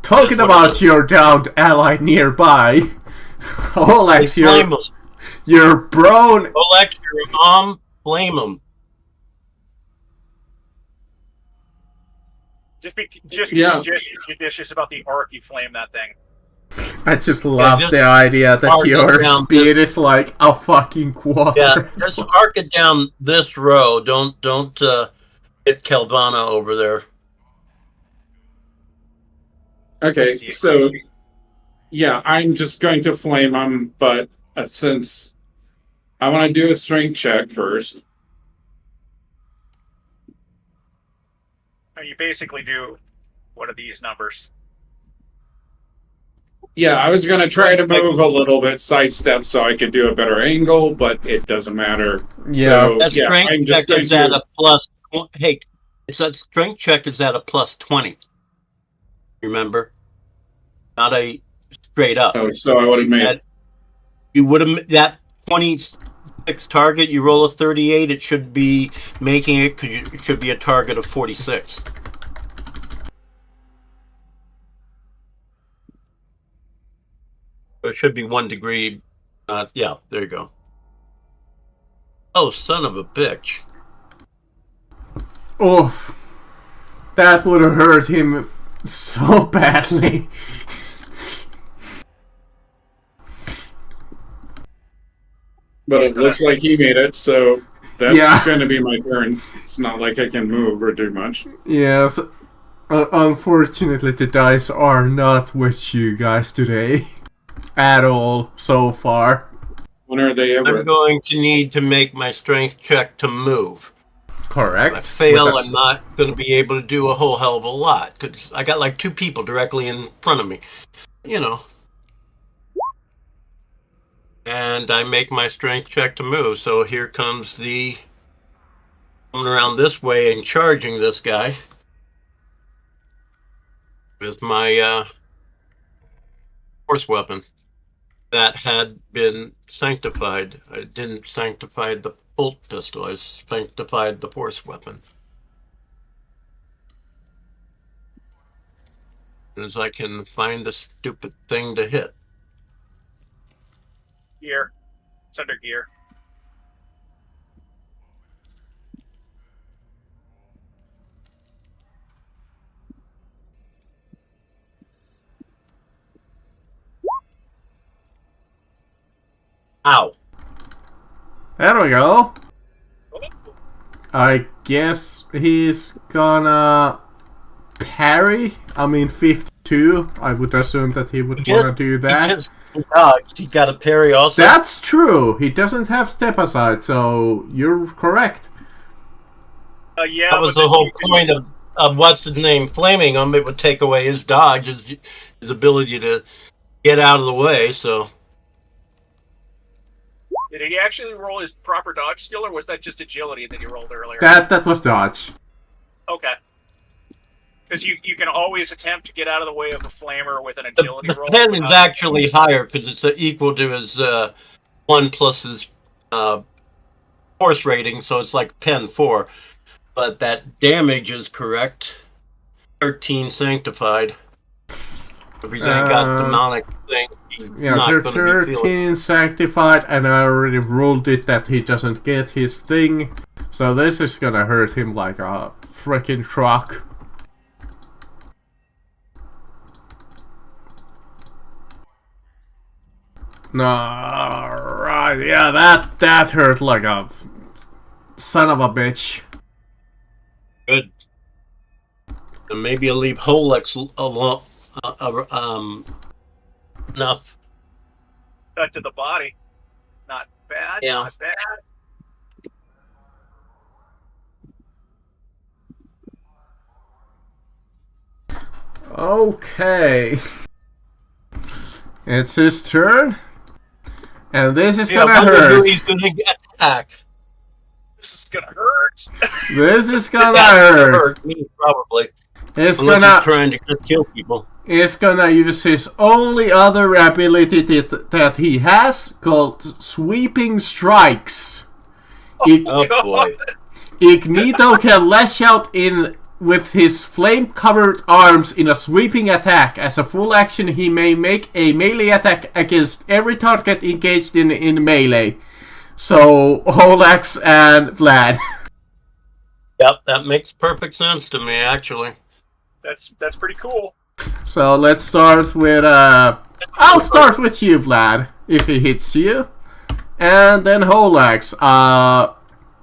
talking about your downed ally nearby, Olex, your brown. Olex, your flame them. Just be judicious about the arc you flame that thing. I just love the idea that your speed is like a fucking quarter. Yeah, just arc it down this row. Don't hit Calvana over there. Okay, so yeah, I'm just going to flame him, but since I want to do a strength check first. You basically do one of these numbers. Yeah, I was going to try to move a little bit, sidestep, so I could do a better angle, but it doesn't matter. Yeah, so, that strength check is at a plus. Hey, it's that strength check is at a +20. Remember, not a straight up. Oh, so I would have made. You would have that 26 target. You roll a 38. It should be making it because it should be a target of 46. It should be 1 degree. Yeah, there you go. Oh, son of a bitch. Oh, that would have hurt him so badly. But it looks like he made it, so that's going to be my turn. It's not like I can move or do much. Yes. Unfortunately, the dice are not with you guys today. At all, so far. When are they ever? I'm going to need to make my strength check to move. Correct. If I fail, I'm not going to be able to do a whole hell of a lot, because I got like 2 people directly in front of me. You know. And I make my strength check to move, so here comes the... coming around this way and charging this guy. With my force weapon. That had been sanctified. I didn't sanctify the bolt pistol. I sanctified the force weapon. As I can find the stupid thing to hit. Gear. It's under gear. Ow. There we go. I guess he's gonna parry. I mean, 52. I would assume that he would want to do that. He got a parry also. That's true. He doesn't have step aside, so you're correct. Yeah, that was the whole point of what's his name flaming him. It would take away his dodge, his ability to get out of the way. So. Did he actually roll his proper dodge skill, or was that just agility that he rolled earlier? That was dodge. Okay. Because you can always attempt to get out of the way of a flamer with an agility roll. The pen is actually higher because it's equal to his 1 plus his force rating, so it's like pen 4. But that damage is correct. 13 sanctified. If he's ain't got demonic thing, he's not they're going to be feeling. 13 sanctified, and I already ruled it that he doesn't get his thing. So this is gonna hurt him like a freaking truck. No, right, yeah, that hurt like a son of a bitch. Good. And maybe I'll leave Holex enough. Cut to the body. Not bad. Yeah. Not bad. Okay. It's his turn. And this is gonna hurt. He's gonna attack. This is gonna hurt. This is gonna Yeah, hurt. Me, probably. It's Unless gonna he's trying to just kill people. It's gonna use his only other ability that he has, called Sweeping Strikes. Oh boy. Ignito can lash out in with his flame-covered arms in a sweeping attack. As a full action, he may make a melee attack against every target engaged in melee. So, Holax and Vlad. Yep, that makes perfect sense to me, actually. That's pretty cool. So, let's start with, I'll start with you, Vlad, if he hits you. And then Holax.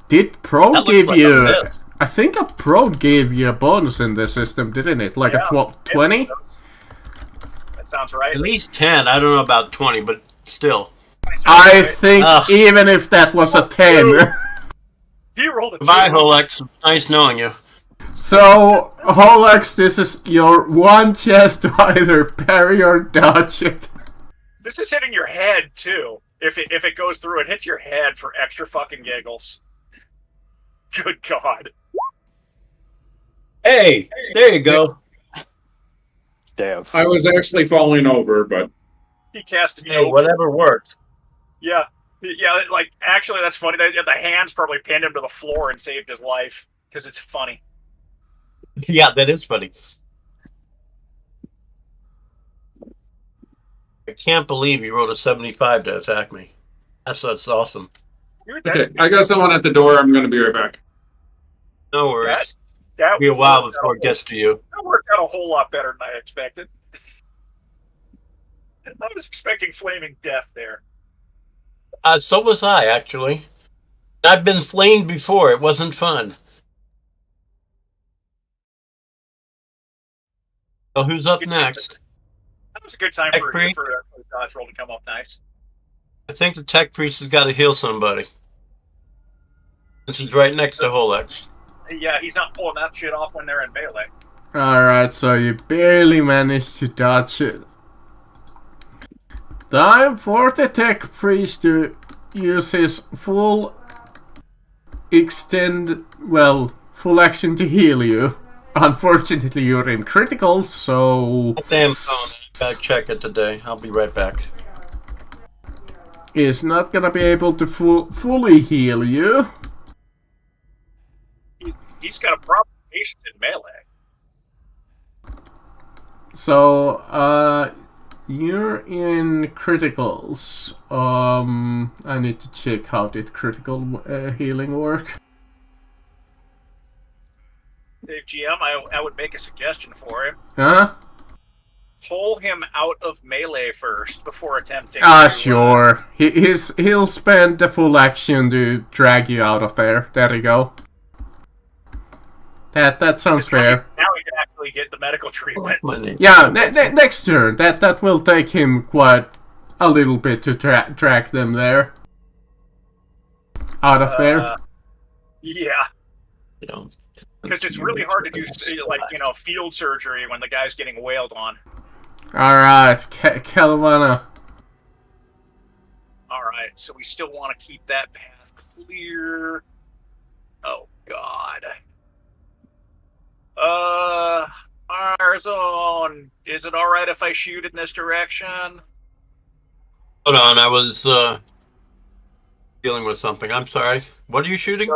Did Prone give you... I think a Prone gave you a bonus in this system, didn't it? Like Yeah, a 20? That sounds right. At least 10. I don't know about 20, but still. I think even if that was a 10. He rolled a 2. Bye, Holex. Nice knowing you. So, Holax, this is your one chance to either parry or dodge it. This is hitting your head too. If it goes through, it hits your head for extra fucking giggles. Good God. Hey, there you go. Damn. I was actually falling over, but He cast Hey, whatever works. Yeah. Yeah, like, actually, that's funny. The hands probably pinned him to the floor and saved his life, because it's funny. Yeah, that is funny. I can't believe you rolled a 75 to attack me. That's awesome. okay. I got someone at the door. I'm going to be right back. No worries. That It'll be a while before it gets to you. That worked out a whole lot better than I expected. I was expecting flaming death there. So was I, actually. I've been flamed before. It wasn't fun. So who's up next? That was a good time for a dodge roll to come up nice. I think the tech priest has got to heal somebody. This is right next to Holex. Yeah, he's not pulling that shit off when they're in melee. Alright, so you barely managed to dodge it. Time for the tech priest to use his full full action to heal you. Unfortunately, you're in critical, so... Damn phone. Gotta check it today. I'll be right back. Is not gonna be able to fully heal you. He's got a problem with patience in melee. So, you're in criticals. I need to check how did critical healing work. Dave GM, I would make a suggestion for him. Huh? Pull him out of melee first before attempting. Sure. He'll spend the full action to drag you out of there. There you go. That sounds fair. Now he can actually get the medical treatment. Yeah, next turn. That will take him quite a little bit to drag them there. Out of there. Yeah. You know, because it's really hard to do, like, field surgery when the guy's getting wailed on. Alright, Calavana. Alright, so we still want to keep that path clear. Oh, God. Arzone, is it alright if I shoot in this direction? Hold on, I was dealing with something. I'm sorry. What are you shooting?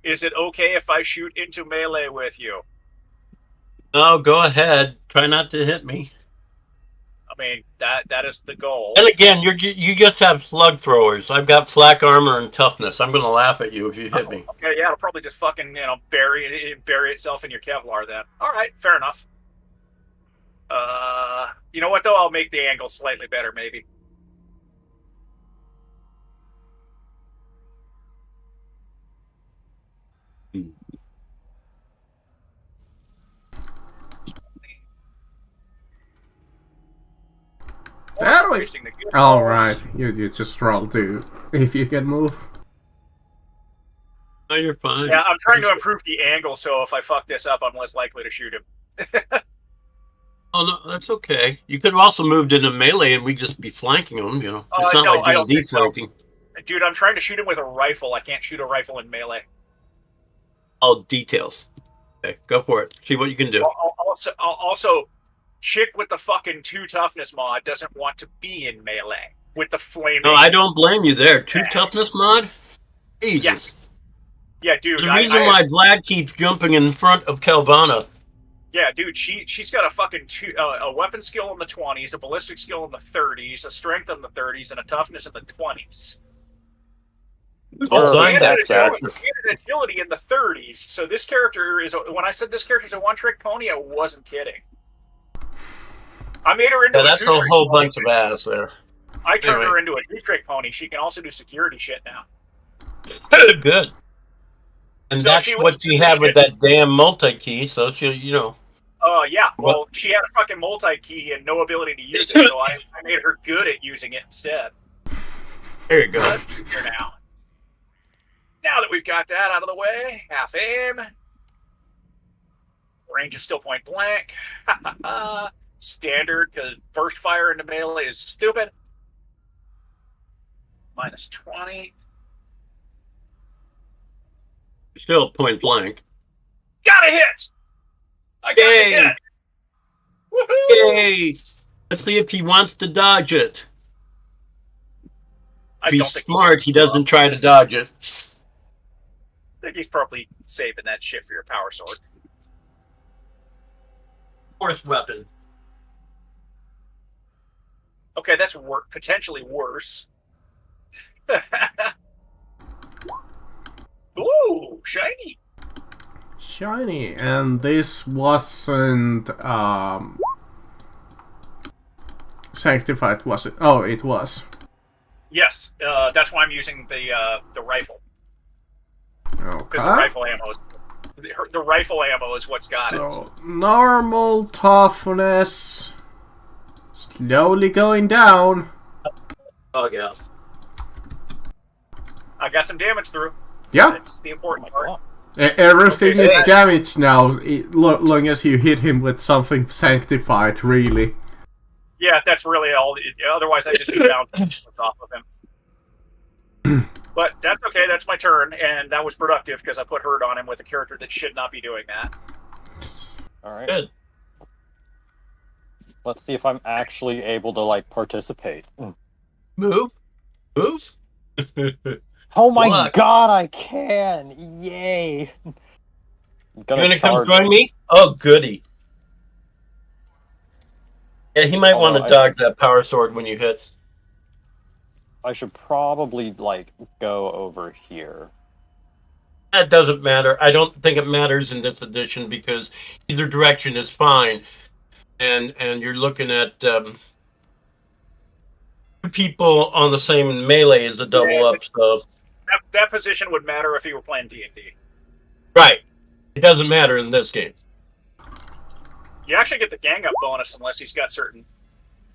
Is it okay if I shoot into melee with you? No, go ahead. Try not to hit me. mean, that is the goal. And again, you just have slug throwers. I've got flak armor and toughness. I'm going to laugh at you if you hit me. Okay, yeah, it'll probably just fucking bury itself in your Kevlar then. All right, fair enough. You know what though? I'll make the angle slightly better, maybe. There we... All right, you just roll to if you can move. No, you're fine. Yeah, I'm trying to improve the angle, so if I fuck this up, I'm less likely to shoot him. Oh no, that's okay. You could have also moved into melee, and we'd just be flanking him. You know, it's not like D&D flanking. So. Dude, I'm trying to shoot him with a rifle. I can't shoot a rifle in melee. All details. Okay, go for it. See what you can do. Also, chick with the fucking 2 toughness mod doesn't want to be in melee with the flaming. No, I don't blame you there. 2 toughness mod? Jesus. Yeah, dude. The reason why Vlad keeps jumping in front of Calvana. Yeah, dude. She's got a fucking a weapon skill in the 20s, a ballistic skill in the 30s, a strength in the 30s, and a toughness in the 20s. And an agility in the 30s. So this character is. When I said this character's a one-trick pony, I wasn't kidding. I made her into that's a whole bunch of ass there. I turned her into a 2-trick pony. She can also do security shit now. Good. And so that's what she had with that damn multi-key, so she, yeah. Well, she had a fucking multi-key and no ability to use it, so I made her good at using it instead. There you go. Here now. Now that we've got that out of the way, half aim. Range is still point blank. Standard, because burst fire into melee is stupid. -20. Still point blank. Got a hit! I got a hit! Woohoo! Yay! Let's see if he wants to dodge it. If he's smart, he doesn't try to dodge it. I think he's probably saving that shit for your power sword. Force weapon. Okay, that's potentially worse. Ooh, shiny. Shiny, and this wasn't sanctified, was it? Oh, it was. Yes, that's why I'm using the rifle. Okay. Because the rifle ammo is what's got it. So normal toughness, slowly going down. Oh yeah. I got some damage through. Yeah. That's the important part. Everything is damaged now, long as you hit him with something sanctified, really. Yeah, that's really all. Otherwise, I'd just be bouncing off of him. But that's okay, that's my turn, and that was productive because I put hurt on him with a character that should not be doing that. Alright. Good. Let's see if I'm actually able to, participate. Move. Oh my god, I can! Yay! You gonna come join me? Oh, goody. Yeah, he might want to dodge that power sword when you hit. I should probably, go over here. That doesn't matter. I don't think it matters in this edition because either direction is fine. And you're looking at two people on the same melee as a double up, so... That position would matter if you were playing D&D. Right. It doesn't matter in this game. You actually get the gang up bonus unless he's got certain...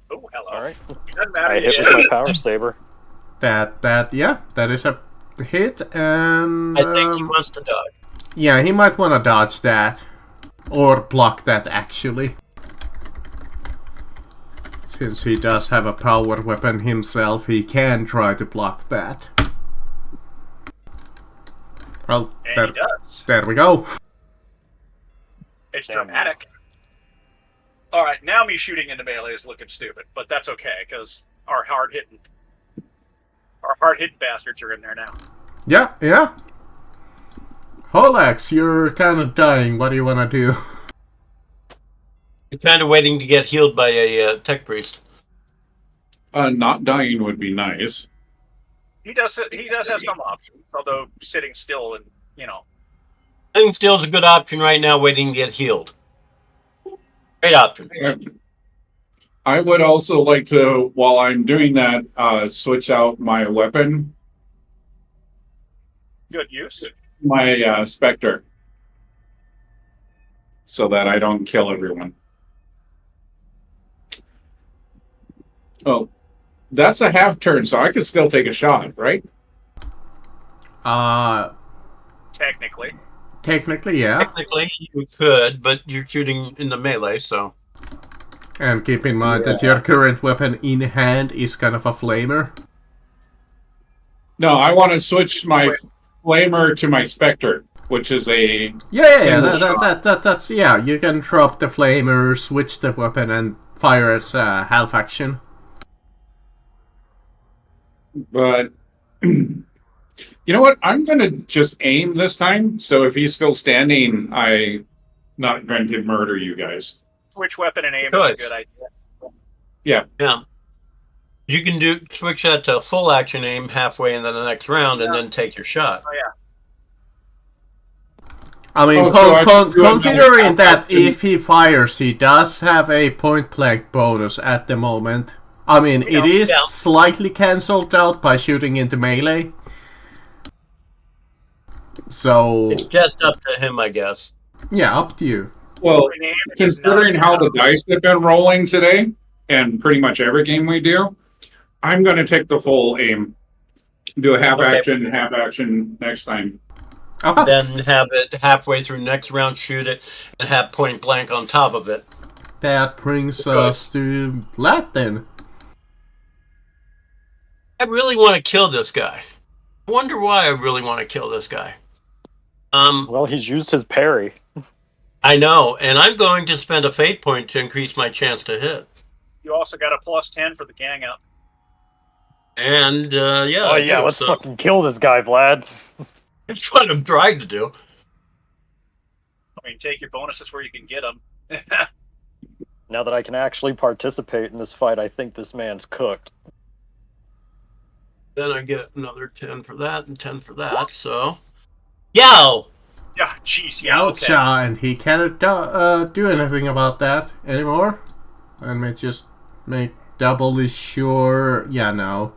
Oh, hello. Alright. Doesn't matter. I hit with my power saber. That is a hit, and... I think he wants to dodge. Yeah, he might want to dodge that. Or block that, actually. Since he does have a power weapon himself, he can try to block that. Well, and he does. There we go. It's dramatic. Alright, now me shooting into melee is looking stupid, but that's okay, because our hard-hitting bastards are in there now. Yeah. Holax, you're kind of dying. What do you want to do? You're kind of waiting to get healed by a tech priest. Not dying would be nice. He does have some options, although sitting still and Sitting still is a good option right now, waiting to get healed. Great option. I would also like to, while I'm doing that, switch out my weapon. Good use. My Spectre. So that I don't kill everyone. Oh, that's a half turn, so I could still take a shot, right? Technically. Technically, yeah. Technically, you could, but you're shooting in the melee, so. And keep in mind that your current weapon in hand is kind of a flamer. No, I want to switch my flamer to my Spectre, which is a that's you can drop the flamer, switch the weapon, and fire as half action. But you know what? I'm gonna just aim this time. So if he's still standing, I not going to murder you guys. Switch weapon and aim is a good idea. Yeah. Yeah. You can switch that to full action aim halfway into the next round and then take your shot. Oh yeah. I mean, considering that if he fires, he does have a point blank bonus at the moment. I mean, it is slightly cancelled out by shooting into melee. So it's just up to him, I guess. Yeah, up to you. Well, considering how the dice have been rolling today, and pretty much every game we do, I'm going to take the full aim. Do a half action next time. Okay. Then have it halfway through next round, shoot it, and have point blank on top of it. That brings us to Vlad then. I really want to kill this guy. I wonder why I really want to kill this guy. Well, he's used his parry. I know, and I'm going to spend a fate point to increase my chance to hit. You also got a +10 for the gang up. And, yeah. Oh, yeah, let's fucking kill this guy, Vlad. That's what I'm trying to do. I mean, take your bonuses where you can get them. Now that I can actually participate in this fight, I think this man's cooked. Then I get another 10 for that and 10 for that, so... Yow! Yeah, jeez, yeah, okay. And he cannot do anything about that anymore. Let me just make doubly sure. Yeah, no.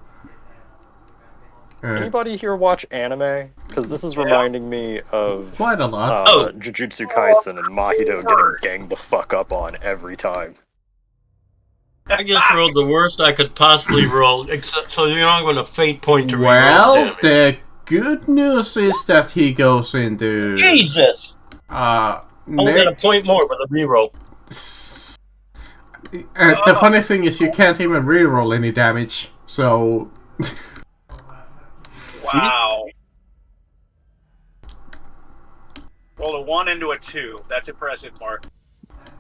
Anybody here watch anime? Because this is reminding me of quite a lot. Jujutsu Kaisen and Mahito getting ganged the fuck up on every time. I just rolled the worst I could possibly roll, except so you're not going to fate point to reroll Well, the good news is that he goes into... Jesus! Only got a point more with a reroll. The funny thing is you can't even reroll any damage, so... Wow. Rolled a 1 into a 2. That's impressive, Mark.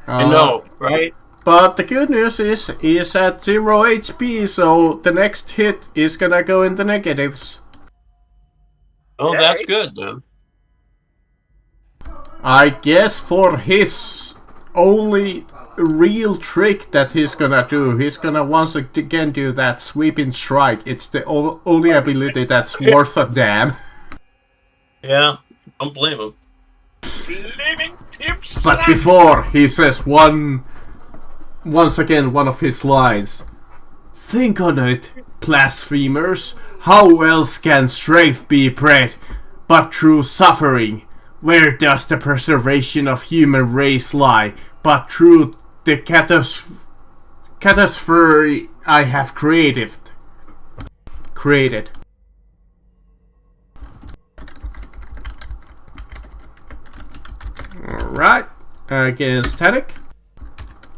I know, right? But the good news is he's at 0 HP, so the next hit is gonna go in the negatives. Oh, that's good, then. I guess for his only real trick that he's gonna do, he's gonna once again do that sweeping strike. It's the only ability that's worth a damn. Yeah, don't blame him. But before he says once again one of his lines. Think on it, blasphemers. How else can strength be bred but through suffering? Where does the preservation of human race lie but through the catastrophe I have created? Alright, against Tanic.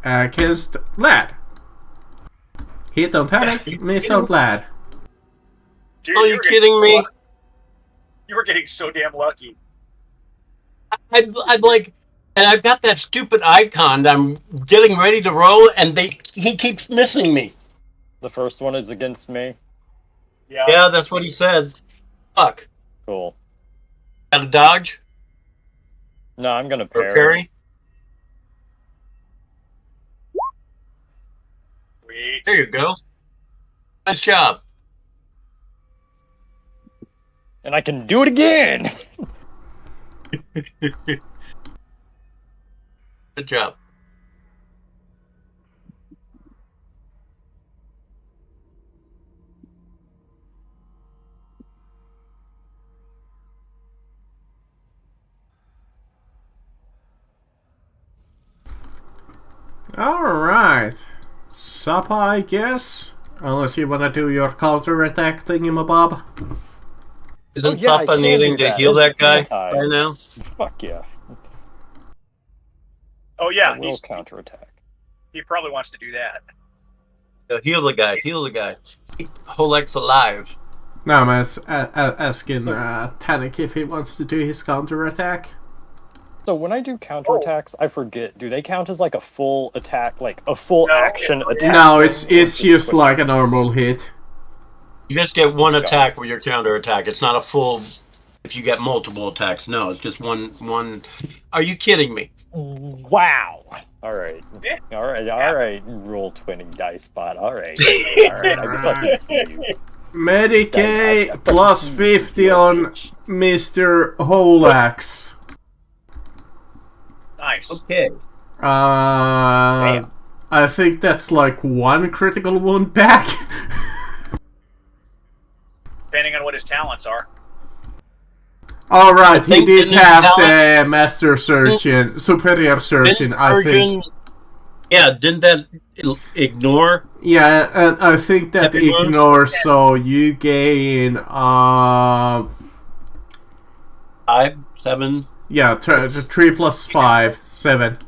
Against Vlad. Hit on Tanic, miss on Vlad. Dude, Are you kidding me? You were getting so damn lucky. I'd like, and I've got that stupid icon. I'm getting ready to roll, and he keeps missing me. The first one is against me. Yeah, that's what he said. Fuck. Cool. Got a dodge? No, I'm gonna Or parry? Sweet. There you go. Nice job. And I can do it again! Good job. Alright. Supper, I guess? Unless you wanna do your counter-attack thingamabob. Isn't Papa needing to heal that guy by now? Fuck yeah. Oh yeah, he's counterattack. He probably wants to do that. Heal the guy. Heal the guy. Keep Holex alive. No, I'm asking Tannic if he wants to do his counter-attack. So when I do counterattacks, I forget. Do they count as like a full attack, like a full action attack? No, it's just like a normal hit. You just get one attack with your counterattack. It's not a full. If you get multiple attacks, no, it's just one. Are you kidding me? Wow. All right. Roll 20 dice spot. All right. I fucking see you. Medicaid plus 50 on Mr. Holax. Nice. Okay. I think that's like one critical wound back. Depending on what his talents are. Alright, he did have the Master Surgeon, Superior Surgeon, I think. Yeah, didn't that ignore? Yeah, and I think that ignores, so you gain 5, 7. Yeah, 3 plus 5, 7.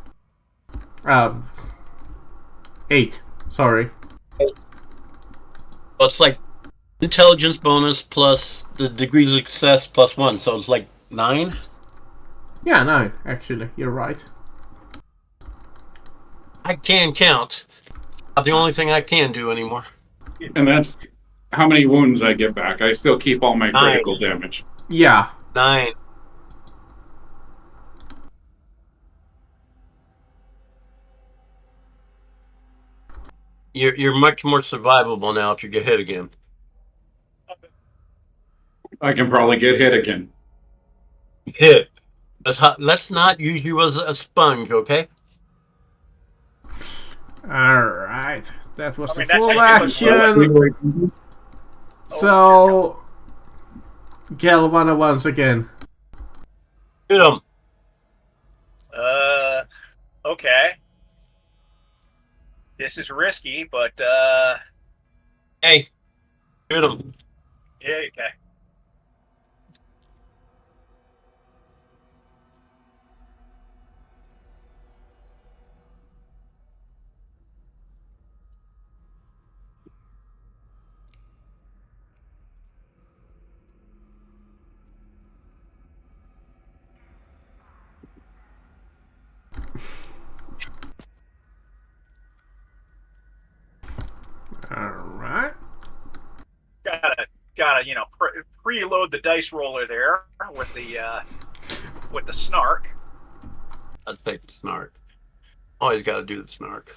8. Sorry. Well, it's like intelligence bonus plus the degree of success plus 1, so it's like 9? Yeah, 9, actually. You're right. I can count. Not the only thing I can do anymore. And that's how many wounds I get back. I still keep all my critical damage. Yeah. 9. You're much more survivable now if you get hit again. I can probably get hit again. Hit. Let's not use you as a sponge, okay? Alright. That was the full action. So, Galvana once again. Hit him. Okay. This is risky, but hey, hit him. Yeah, okay. Alright. Gotta preload the dice roller there with the snark. I'd take the snark. Always gotta do the snark.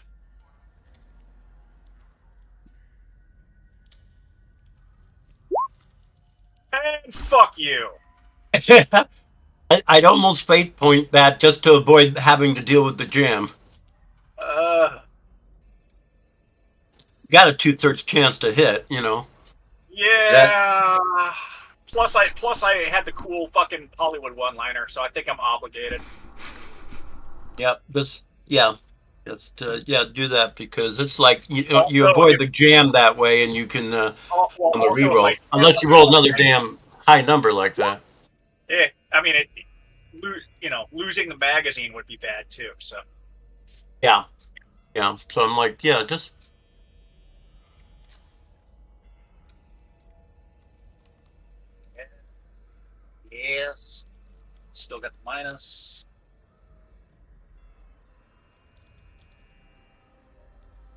And fuck you. I'd almost fate point that just to avoid having to deal with the jam. Got a 2/3 chance to hit, you know. Yeah. Plus I had the cool fucking Hollywood one-liner, so I think I'm obligated. Yep. Just do that because it's like you avoid the jam that way, and you can on the reroll, unless you roll another damn high number like that. Yeah, I mean losing the magazine would be bad too. So. Yeah. So I'm like, just. Yes. Still got the minus.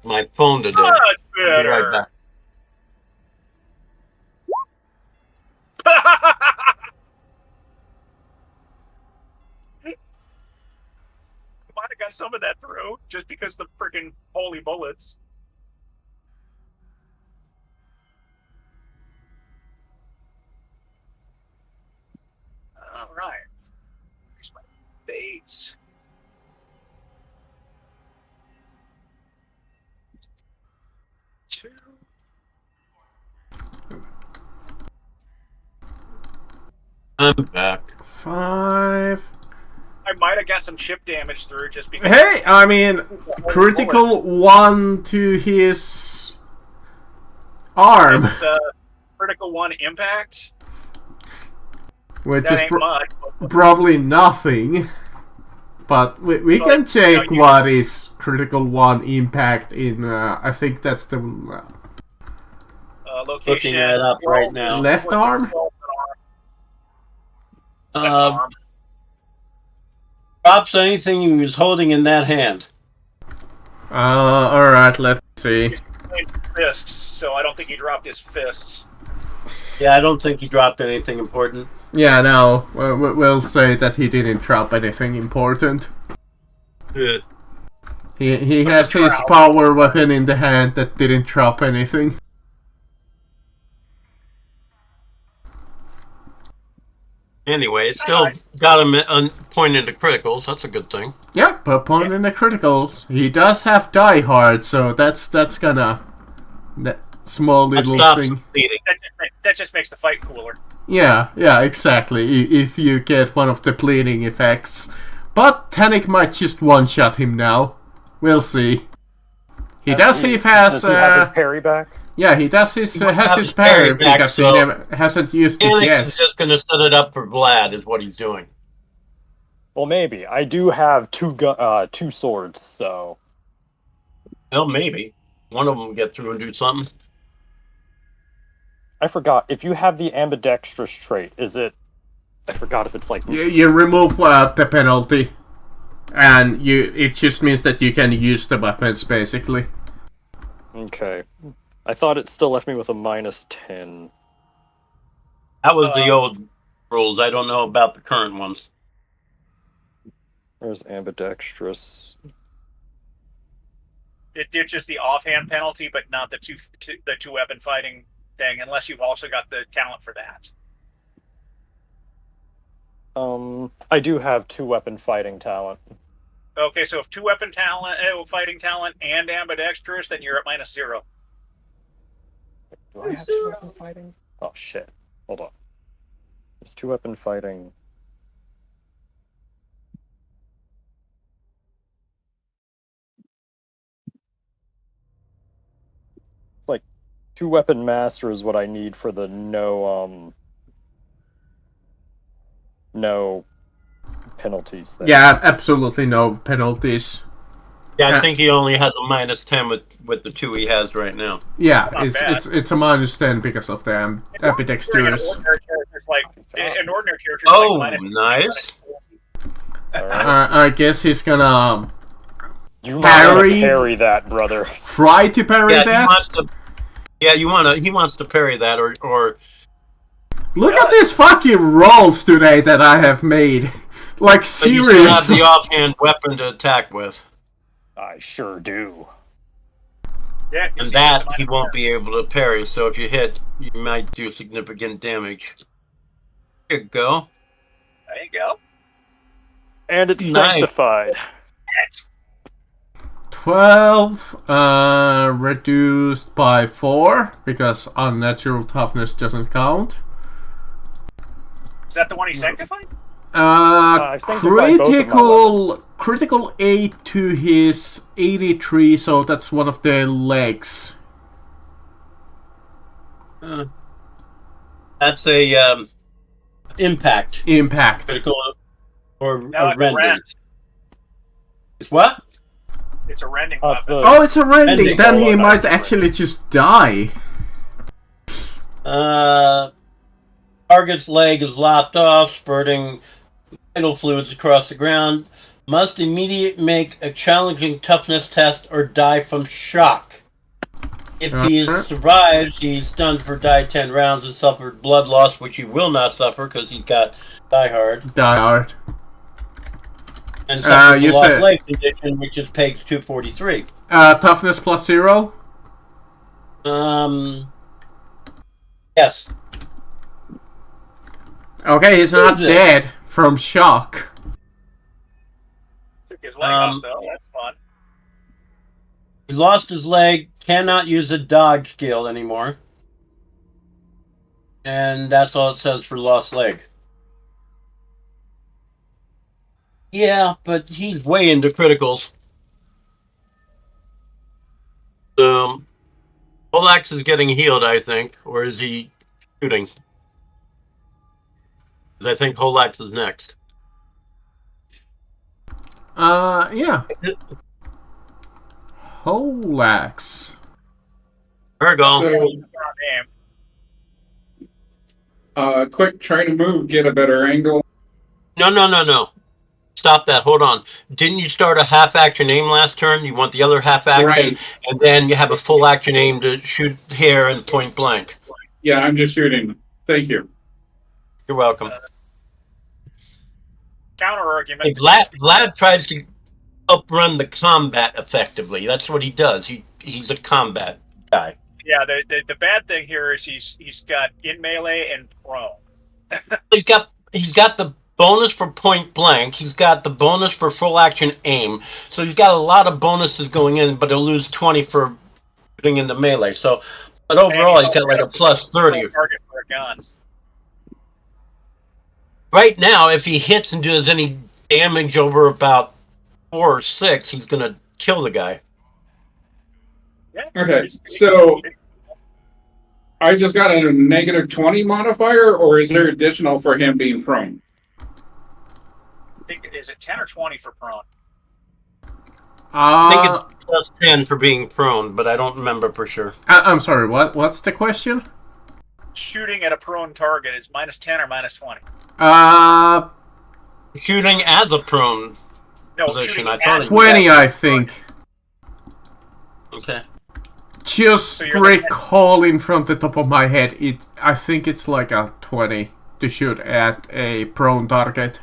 My phone today. Much better. I'll be right back. Might have got some of that through just because the freaking holy bullets. All right. Here's my baits. Two. I'm back. 5. I might have got some chip damage through just because. Hey, I mean, critical 1 to his arm, It's critical 1 impact. which That is ain't much. probably nothing. But we So, can check you- what is critical 1 impact in. I think that's the Location. Looking that up right now. left arm. That's Um, arm. drops anything he was holding in that hand. Alright, let's see. He's playing fists, so I don't think he dropped his fists. Yeah, I don't think he dropped anything important. Yeah, no, we'll say that he didn't drop anything important. Yeah. He But has the his trout. power weapon in the hand that didn't drop anything. Anyway, it still got him pointed to criticals. That's a good thing. Yeah, but point in the criticals. He does have Die Hard, so that's gonna that small That little stops thing. bleeding. That just makes the fight cooler. Yeah, exactly. If you get one of the bleeding effects, but Tannic might just one-shot him now. We'll see. He does. He has. Does he have his parry back? Yeah, he does his He might has have his his parry parry back, because so- he hasn't used it Felix yet. is just going to set it up for Vlad, is what he's doing. Well, maybe. I do have two swords, so Well, maybe. One of them will get through and do something. I forgot. If you have the ambidextrous trait, is it? I forgot if it's like. You remove the penalty, and it just means that you can use the weapons basically. Okay. I thought it still left me with a -10. That was the old rules. I don't know about the current ones. Where's ambidextrous? It ditches the offhand penalty, but not the two weapon fighting thing, unless you've also got the talent for that. I do have 2 weapon fighting talent. Okay, so if 2 weapon talent, fighting talent, and ambidextrous, then you're at -0. Do I have 2 weapon fighting? Oh shit! Hold on. It's 2 weapon fighting. Like 2 weapon master is what I need for the no penalties thing. Yeah, absolutely no penalties. Yeah, I think he only has a -10 with the 2 he has right now. Yeah, Not it's bad. it's a -10 because of the ambidextrous. An ordinary character. Oh, like nice. Alright. I guess he's gonna You might want Parry. to parry that, brother. try to parry Yeah, that. he wants to. Yeah, he wants to parry that, or Look at these fucking rolls today that I have made. Like but you still have seriously. the offhand weapon to attack with, I sure do. Yeah, and that he won't be able to parry. So if you hit, you might do significant damage. There you go. There you go. And it's Nice. sanctified. 12 reduced by 4 because unnatural toughness doesn't count. Is that the one he sanctified? I've sanctified both of my critical 8 to his 83, so that's one of the legs. That's a impact Impact. critical or No, a it's rending. rend. It's what? It's a rending It's weapon. Oh, it's a rending. Rending. Then he Oh, might nice. actually just die. Target's leg is lopped off, spurting vital fluids across the ground. Must immediately make a challenging toughness test or die from shock. If he survives, he's stunned for die 10 rounds and suffered blood loss, which he will not suffer because he's got Die Hard. Die hard. And suffers you the lost said- leg condition, which is page 243. Toughness plus 0. Yes. Okay, he's not dead from shock. Took his leg off, though. That's fun. He lost his leg, cannot use a dodge skill anymore. And that's all it says for lost leg. Yeah, but he's way into criticals. Olax is getting healed, I think. Or is he shooting? I think Holax is next. Yeah. Holax. There we go. Quick, try to move, get a better angle. No. Stop that. Hold on. Didn't you start a half-action aim last turn? You want the other half-action, Right. And then you have a full-action aim to shoot here and point blank. Yeah, I'm just shooting. Thank you. You're welcome. Counter argument. Hey, Vlad tries to outrun the combat effectively. That's what he does. He's a combat guy. Yeah, the bad thing here is he's got in melee and prone. He's got the bonus for point blank. He's got the bonus for full action aim. So he's got a lot of bonuses going in, but he'll lose 20 for putting in the melee. So, but overall, he's got like a plus 30. Target for a gun. Right now, if he hits and does any damage over about 4 or 6, he's gonna kill the guy. Yeah. Okay, so I just got a negative 20 modifier, or is there additional for him being prone? I think, is it 10 or 20 for prone? I think it's plus 10 for being prone, but I don't remember for sure. I'm sorry, what's the question? Shooting at a prone target is minus 10 or minus 20? Shooting as a prone position, I thought 20, I think. Okay. Just recalling from the top of my head, I think it's like a 20 to shoot at a prone target.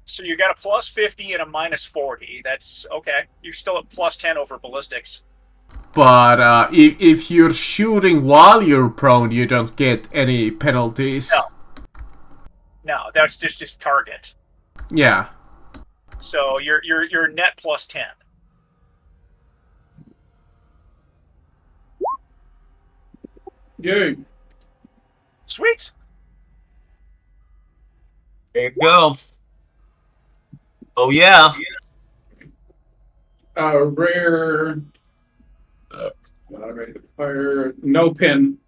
So you got a plus 50 and a minus 40. That's okay. You're still at plus 10 over ballistics. But if you're shooting while you're prone, you don't get any penalties. No, that's just target. Yeah. So you're net plus 10. Yay. Sweet. There you go. Oh, yeah. Rare. Ready to fire. No pin.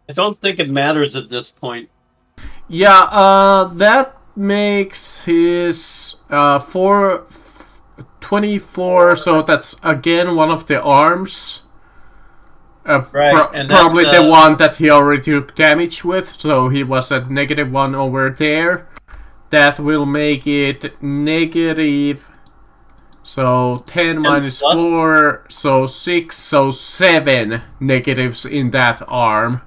I don't think it matters at this point. Yeah, that makes his 24, so that's again one of the arms. Right, and probably the one that he already took damage with, so he was at -1 over there. That will make it negative. So 10 minus 4, so 6, so 7 negatives in that arm.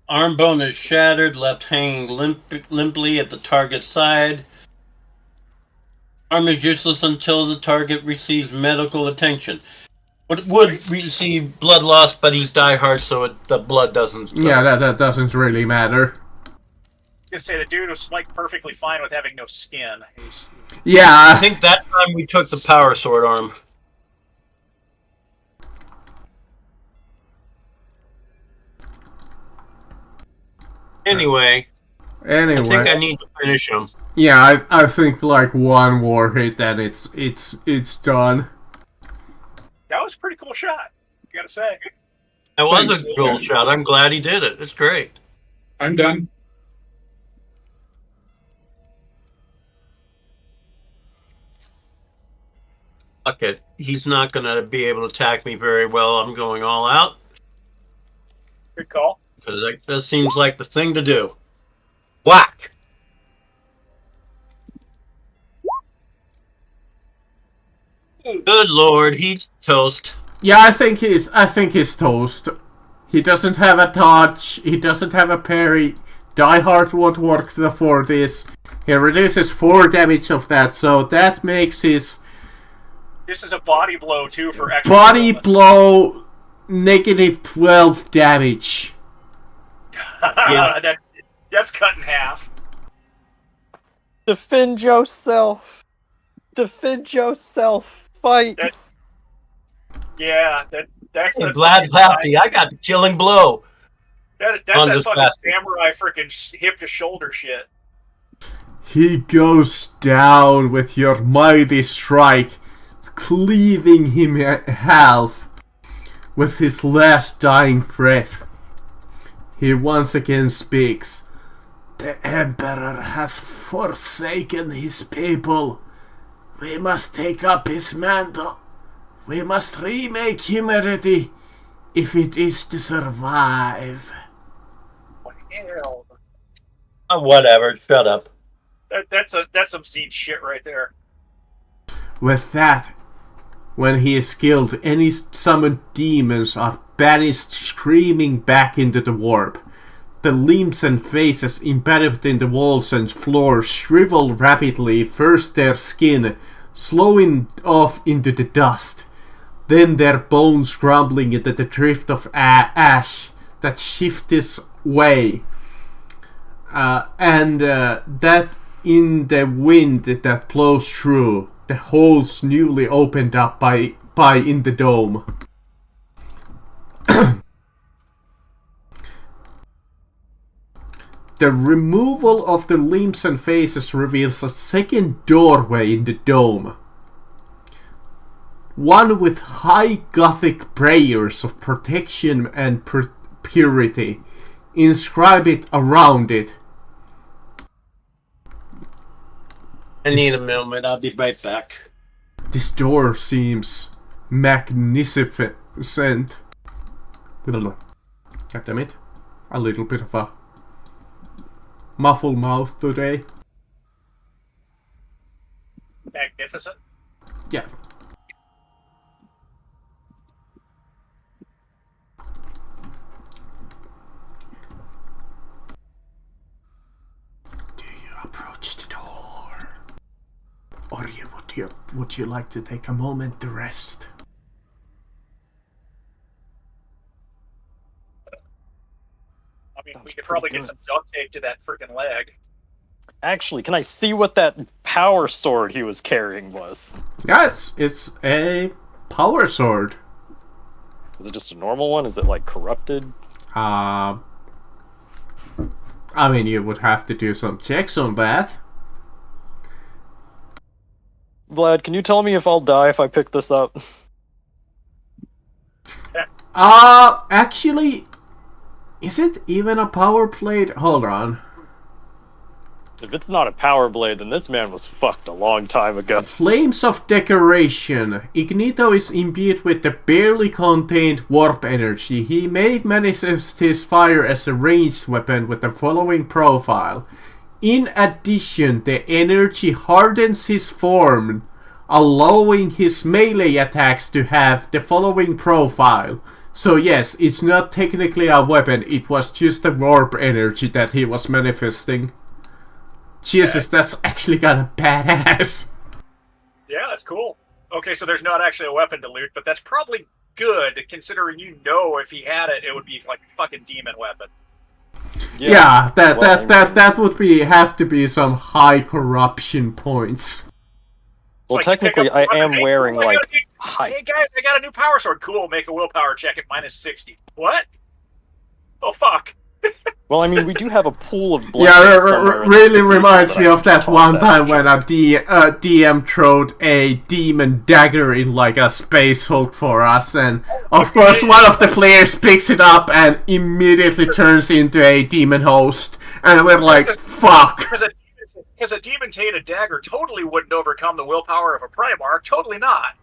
Arm bone is shattered, left hanging limply at the target's side. Arm is useless until the target receives medical attention. Would receive blood loss, but he's diehard, so the blood doesn't. Yeah, that doesn't really matter. I was gonna say the dude was like perfectly fine with having no skin. Yeah. I think that time we took the power sword arm. Anyway, I think I need to finish him. Yeah, I think like one more hit and it's done. That was a pretty cool shot, I gotta say. That was a cool shot. I'm glad he did it. It's great. I'm done. Fuck it. He's not gonna be able to attack me very well. I'm going all out. Good call. Because that seems like the thing to do. Whack! Good lord, he's toast. Yeah, I think he's toast. He doesn't have a dodge, he doesn't have a parry. Die Hard won't work for this. He reduces 4 damage of that, so that makes his This is a body blow too for extra. Body bonus. blow, negative 12 damage. Yeah. That's cut in half. Defend yourself. Defend yourself. Fight. That's Hey, Vlad's happy. I got the killing blow. That's On that this fucking bastard. samurai freaking hip to shoulder shit. He goes down with your mighty strike, cleaving him in half with his last dying breath. He once again speaks. The Emperor has forsaken his people. We must take up his mantle. We must remake humanity if it is to survive. What the hell? Whatever. Shut up. That's some seed shit right there. With that, when he is killed, any summoned demons are banished screaming back into the warp. The limbs and faces embedded in the walls and floor shrivel rapidly, first their skin slowing off into the dust, then their bones crumbling into the drift of ash that shifts way, and that in the wind that blows through the holes newly opened up by in the dome. The removal of the limbs and faces reveals a second doorway in the dome. One with high Gothic prayers of protection and purity inscribed around it. I need a moment. I'll be right back. This door seems magnificent. God damn it. A little bit of a muffled mouth today. Magnificent. Yeah. Do you approach the door? Or would you like to take a moment to rest? I mean, we could probably get some duct tape to that freaking leg. Actually, can I see what that power sword he was carrying was? Yeah, it's a power sword. Is it just a normal one? Is it like corrupted? I mean, you would have to do some checks on that. Vlad, can you tell me if I'll die if I pick this up? Actually, is it even a power blade? Hold on. If it's not a power blade, then this man was fucked a long time ago. Flames of Decoration. Ignito is imbued with the barely contained warp energy. He may manifest his fire as a ranged weapon with the following profile. In addition, the energy hardens his form, allowing his melee attacks to have the following profile. So yes, it's not technically a weapon, it was just the warp energy that he was manifesting. Jesus, that's actually kind of badass. Yeah, that's cool. Okay, so there's not actually a weapon to loot, but that's probably good, considering if he had it, it would be like a fucking demon weapon. Yeah, that would have to be some high corruption points. Well, like technically, I am wearing like Hey guys, I got a new power sword. Cool, make a willpower check at -60. What? Oh fuck. Well, I mean, we do have a pool of blood. Yeah, really reminds me of that one time when a DM throwed a demon dagger in like a space Hulk for us, and of course one of the players picks it up and immediately turns into a demon host, and we're like, fuck. Because a demon-tainted dagger totally wouldn't overcome the willpower of a Primarch. Totally not.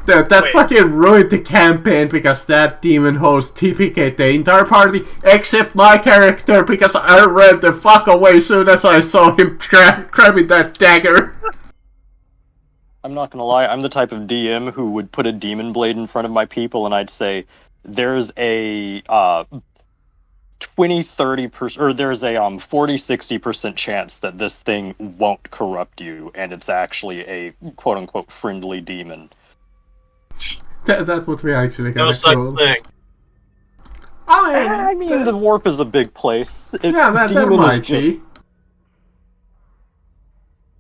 That fucking ruined the campaign because that demon host TPK'd the entire party except my character because I ran the fuck away as soon as I saw him grabbing that dagger. I'm not gonna lie, I'm the type of DM who would put a demon blade in front of my people and I'd say, there's a 20-30%, or there's a 40-60% chance that this thing won't corrupt you, and it's actually a quote-unquote friendly demon. That would be actually No kind of such cool. thing. I mean, the warp is a big place. Yeah, that might be.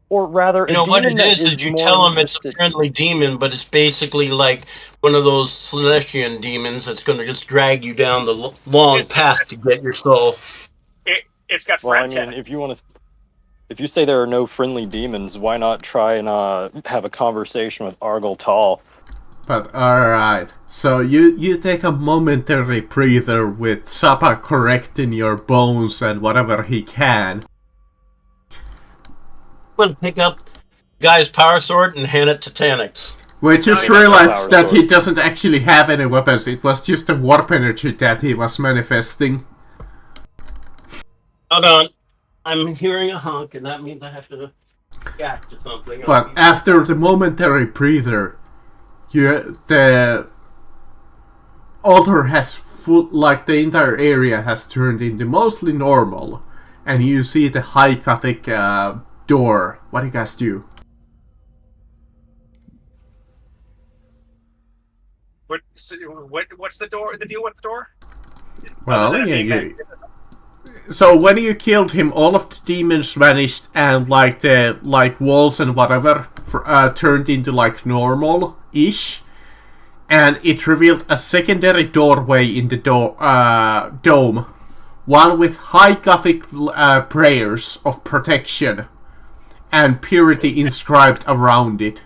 Or rather, You know a what demon it that is you more tell them it's a resistant- friendly demon, but it's basically like one of those Celestian demons that's going to just drag you down the long path to get your soul. It's got Well, I friend mean, if you say there are no friendly demons, why not try and have a conversation with Argel Tal? But alright, so you take a momentary breather with Zappa correcting your bones and whatever he can. I'm going to pick up guy's power sword and hand it to Tanix. We just No, he doesn't have realized power that sword. he doesn't actually have any weapons, it was just the warp energy that he was manifesting. Hold on. I'm hearing a honk, and that means I have to react to something. But after the momentary breather, the altar has like the entire area has turned into mostly normal, and you see the high Gothic door. What do you guys do? What's the door? The deal with the door? Well, so when you killed him, all of the demons vanished, and like the walls and whatever turned into like normal-ish, and it revealed a secondary doorway in the dome, one with high Gothic prayers of protection and purity inscribed around it.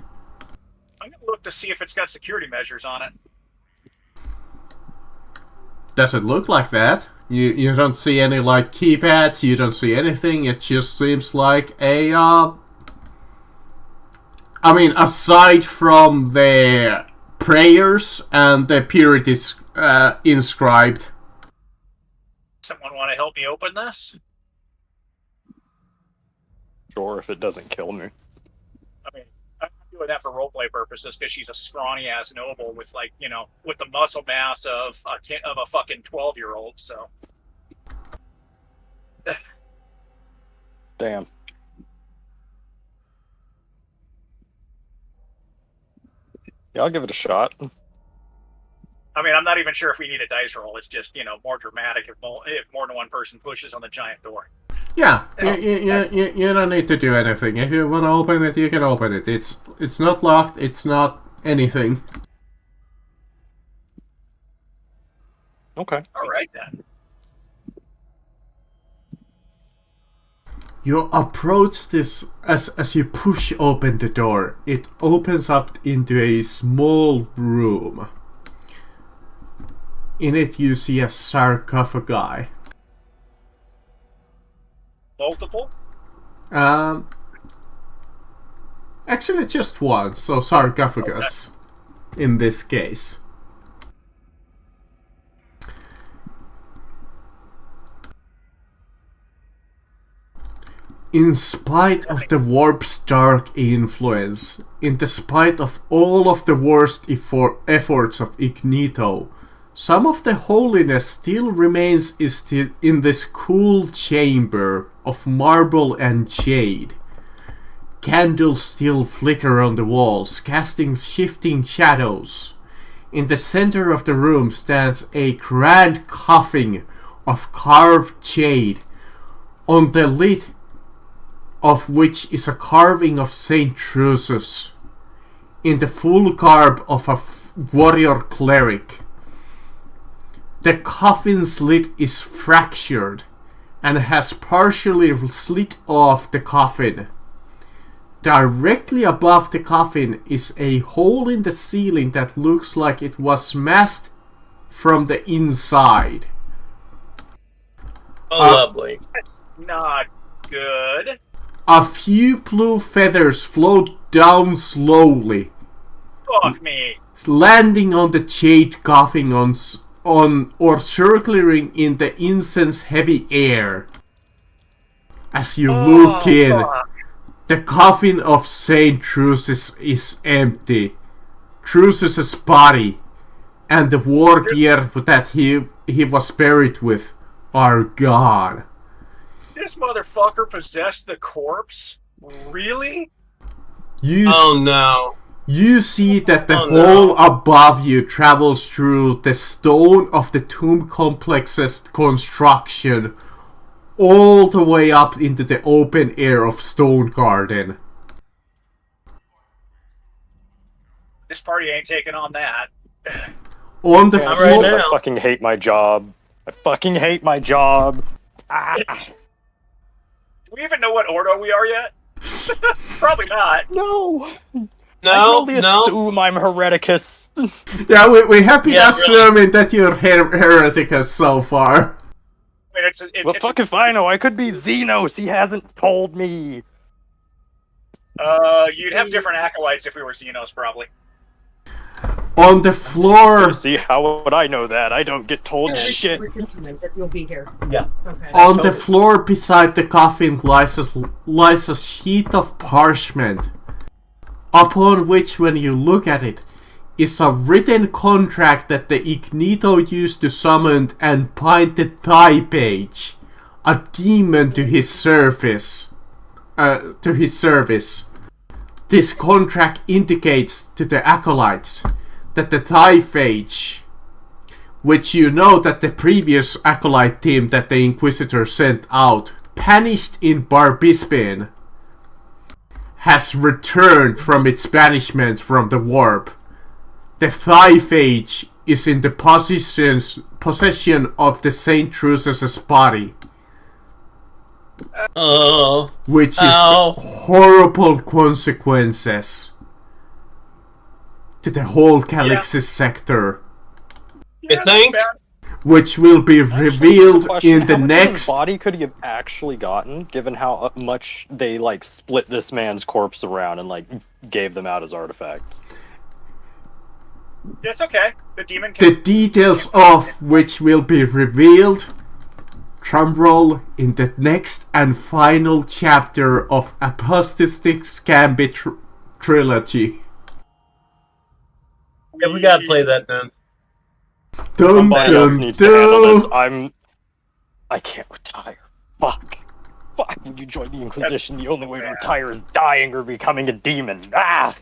I'm gonna look to see if it's got security measures on it. Does it look like that? You don't see any like keypads, you don't see anything, it just seems like a I mean, aside from the prayers and the purities inscribed. Someone want to help me open this? Sure, if it doesn't kill me. I mean, I'm doing that for roleplay purposes because she's a scrawny ass noble with with the muscle mass of a fucking 12-year-old. So Damn. Yeah, I'll give it a shot. I mean, I'm not even sure if we need a dice roll. It's just more dramatic if more than one person pushes on the giant door. Yeah, you don't need to do anything. If you want to open it, you can open it. It's not locked, it's not anything. Okay. All right then. You approach this as you push open the door. It opens up into a small room. In it you see a sarcophagi. Multiple? Actually just one, so sarcophagus in this case. In spite of the warp's dark influence, in spite of all of the worst efforts of Ignito, some of the holiness still remains in this cool chamber of marble and jade. Candles still flicker on the walls, casting shifting shadows. In the center of the room stands a grand coffin of carved jade, on the lid of which is a carving of Saint Drusus, in the full garb of a warrior cleric. The coffin's lid is fractured and has partially slit off the coffin. Directly above the coffin is a hole in the ceiling that looks like it was smashed from the inside. Oh, lovely. Not good. A few blue feathers float down slowly, Fuck me. landing on the jade coffin on or circling in the incense-heavy air. As you look in, fuck. the coffin of Saint Drusus is empty. Drusus's body and the war gear that he was buried with are gone. This motherfucker possessed the corpse? Really? Oh no. You see that the hole above you travels through the stone of the tomb complex's construction all the way up into the open air of Stone Garden. This party ain't taking on that. On the Right floor, I fucking hate my job. I fucking hate my job. Ah. Do we even know what Ordo we are yet? Probably not. No. No, I can only assume I'm Hereticus. yeah, we have been Yeah, assuming that you're Hereticus so far. I mean, Well, fuck if I know. I could be Xenos. He hasn't told me. You'd have different acolytes if we were Xenos, probably. On the floor, See, how would I know that? I don't get told shit. You'll be here. Yeah. Okay. on the floor beside the coffin lies a sheet of parchment, upon which, when you look at it, is a written contract that the Ignito used to summon and bind the Thigh Page, a demon, to his service. This contract indicates to the acolytes that the Thigh Page, which you know that the previous acolyte team that the Inquisitor sent out, banished in Barbisbane, has returned from its banishment from the warp. The Thigh Page is in the possession of the Saint Drusus's body, Oh. which is Ow. horrible consequences to the whole Calixis sector, You think? which will be revealed Question, in the how much of his next. body could he have actually gotten, given how much they like split this man's corpse around and like gave them out as artifacts? It's okay. The demon The can... details of which will be revealed, drumroll, in the next and final chapter of Apostatic's Gambit trilogy. Yeah, we gotta play that then. Dun, Somebody else dun, needs to handle this. dun. I can't retire. Fuck. Fuck, when you join the Inquisition, the only way to retire is dying or becoming a demon. Ah!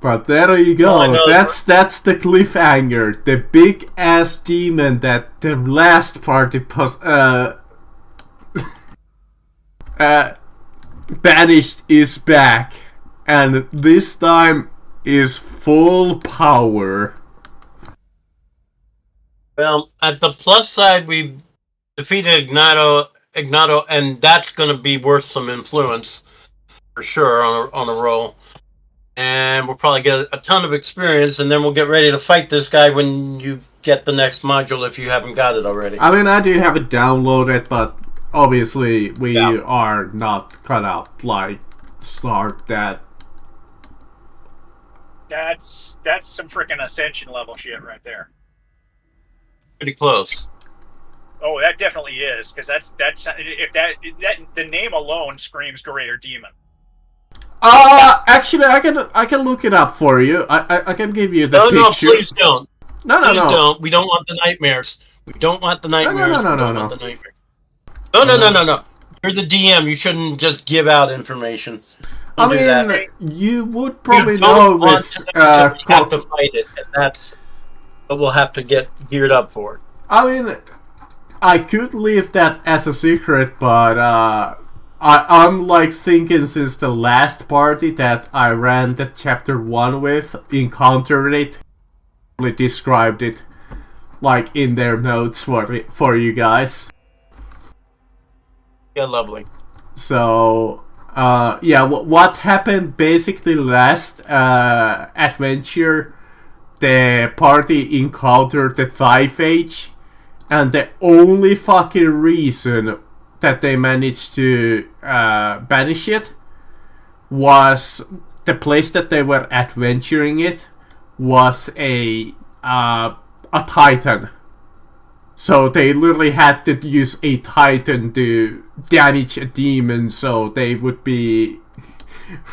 But there you go. Well, I know that's the cliffhanger. The big ass demon that the last party banished is back, and this time is full power. Well, at the plus side, we defeated Ignato, and that's going to be worth some influence for sure on a roll. And we'll probably get a ton of experience, and then we'll get ready to fight this guy when you get the next module if you haven't got it already. I mean, I do have it downloaded, but obviously we are not gonna like start that. That's some freaking Ascension level shit right there. Pretty close. Oh, that definitely is, because that's if that the name alone screams Greater Demon. Actually, I can look it up for you. I can give you the No, picture. please don't. No, Please don't. We don't want the nightmares. We don't want the nightmares. No. We don't want the nightmares. No. You're the DM. You shouldn't just give out information. I Don't do mean, that. you would probably You don't know want this. to necessarily have to fight it, and that's what we'll have to get geared up for. I mean, I could leave that as a secret, but I'm like thinking since the last party that I ran the chapter 1 with encountered it, described it like in their notes for you guys. Yeah, lovely. So yeah, what happened basically last adventure, the party encountered the Thigh Page, and the only fucking reason that they managed to banish it was the place that they were adventuring it was a Titan. So they literally had to use a Titan to damage a demon, so they would be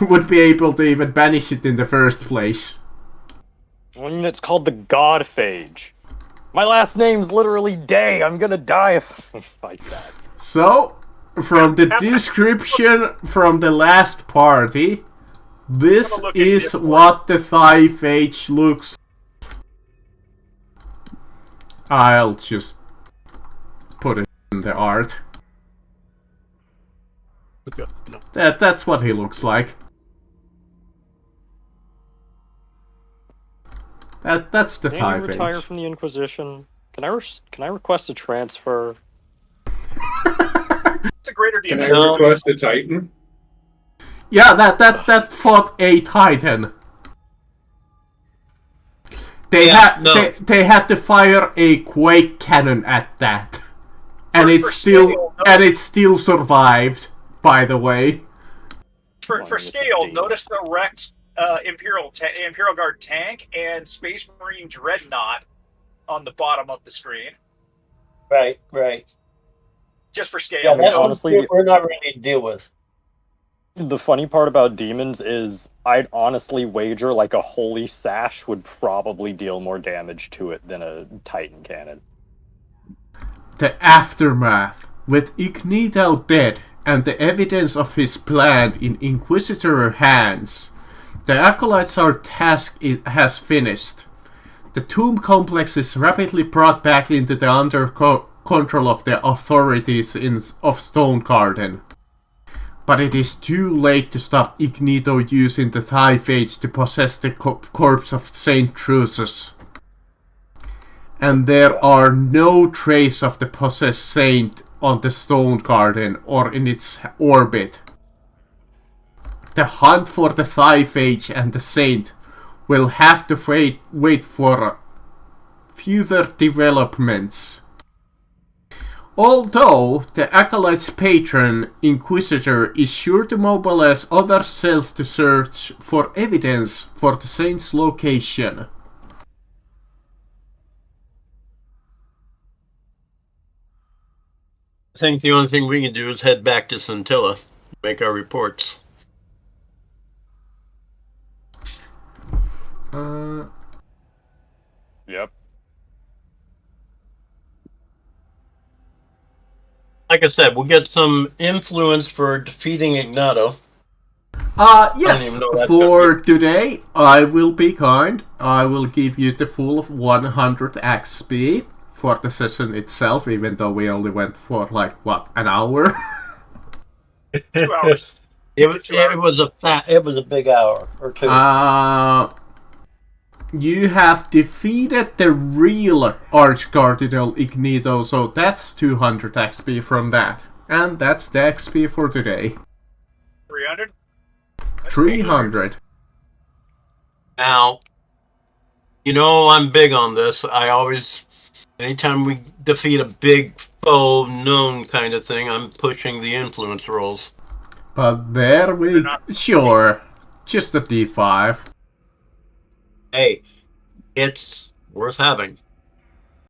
able to even banish it in the first place. It's called the God Phage. My last name's literally Day. I'm gonna die if I fight that. So, from the description from the last party, this is what the Thigh Phage looks. I'll just put it in the art. That's what he looks like. That's the Thigh Phage. Can you retire from the Inquisition? Can I request a transfer? It's a greater Can deal. I request a Titan? Yeah, that fought a Titan. They had to fire a Quake cannon at that, and it still survived. By the way, for scale, notice the wrecked Imperial Guard tank and Space Marine Dreadnought on the bottom of the screen. Right. Just for scale. Yeah, that's honestly, we're not ready to deal with. The funny part about demons is I'd honestly wager like a holy sash would probably deal more damage to it than a Titan cannon. The aftermath. With Ignito dead and the evidence of his plan in Inquisitor hands, the Acolytes' task has finished. The tomb complex is rapidly brought back into the under control of the authorities of Stone Garden. But it is too late to stop Ignito using the Thigh Phage to possess the corpse of Saint Drusus. And there are no trace of the possessed saint on the Stone Garden or in its orbit. The hunt for the Thigh Phage and the saint will have to wait for further developments. Although the Acolyte's patron, Inquisitor, is sure to mobilize other cells to search for evidence for the saint's location. I think the only thing we can do is head back to Scintilla, make our reports. Yep. Like I said, we'll get some influence for defeating Ignato. Yes, for today, I will be kind. I will give you the full 100 XP for the session itself, even though we only went for, like, what, an hour? 2 hours. It was a big hour or two. You have defeated the real Archcardinal Ignito, so that's 200 XP from that. And that's the XP for today. 300? 300. Now, you know I'm big on this. Anytime we defeat a big foe, known kind of thing, I'm pushing the influence rolls. But there we... Sure. Just a D5. Hey, it's worth having.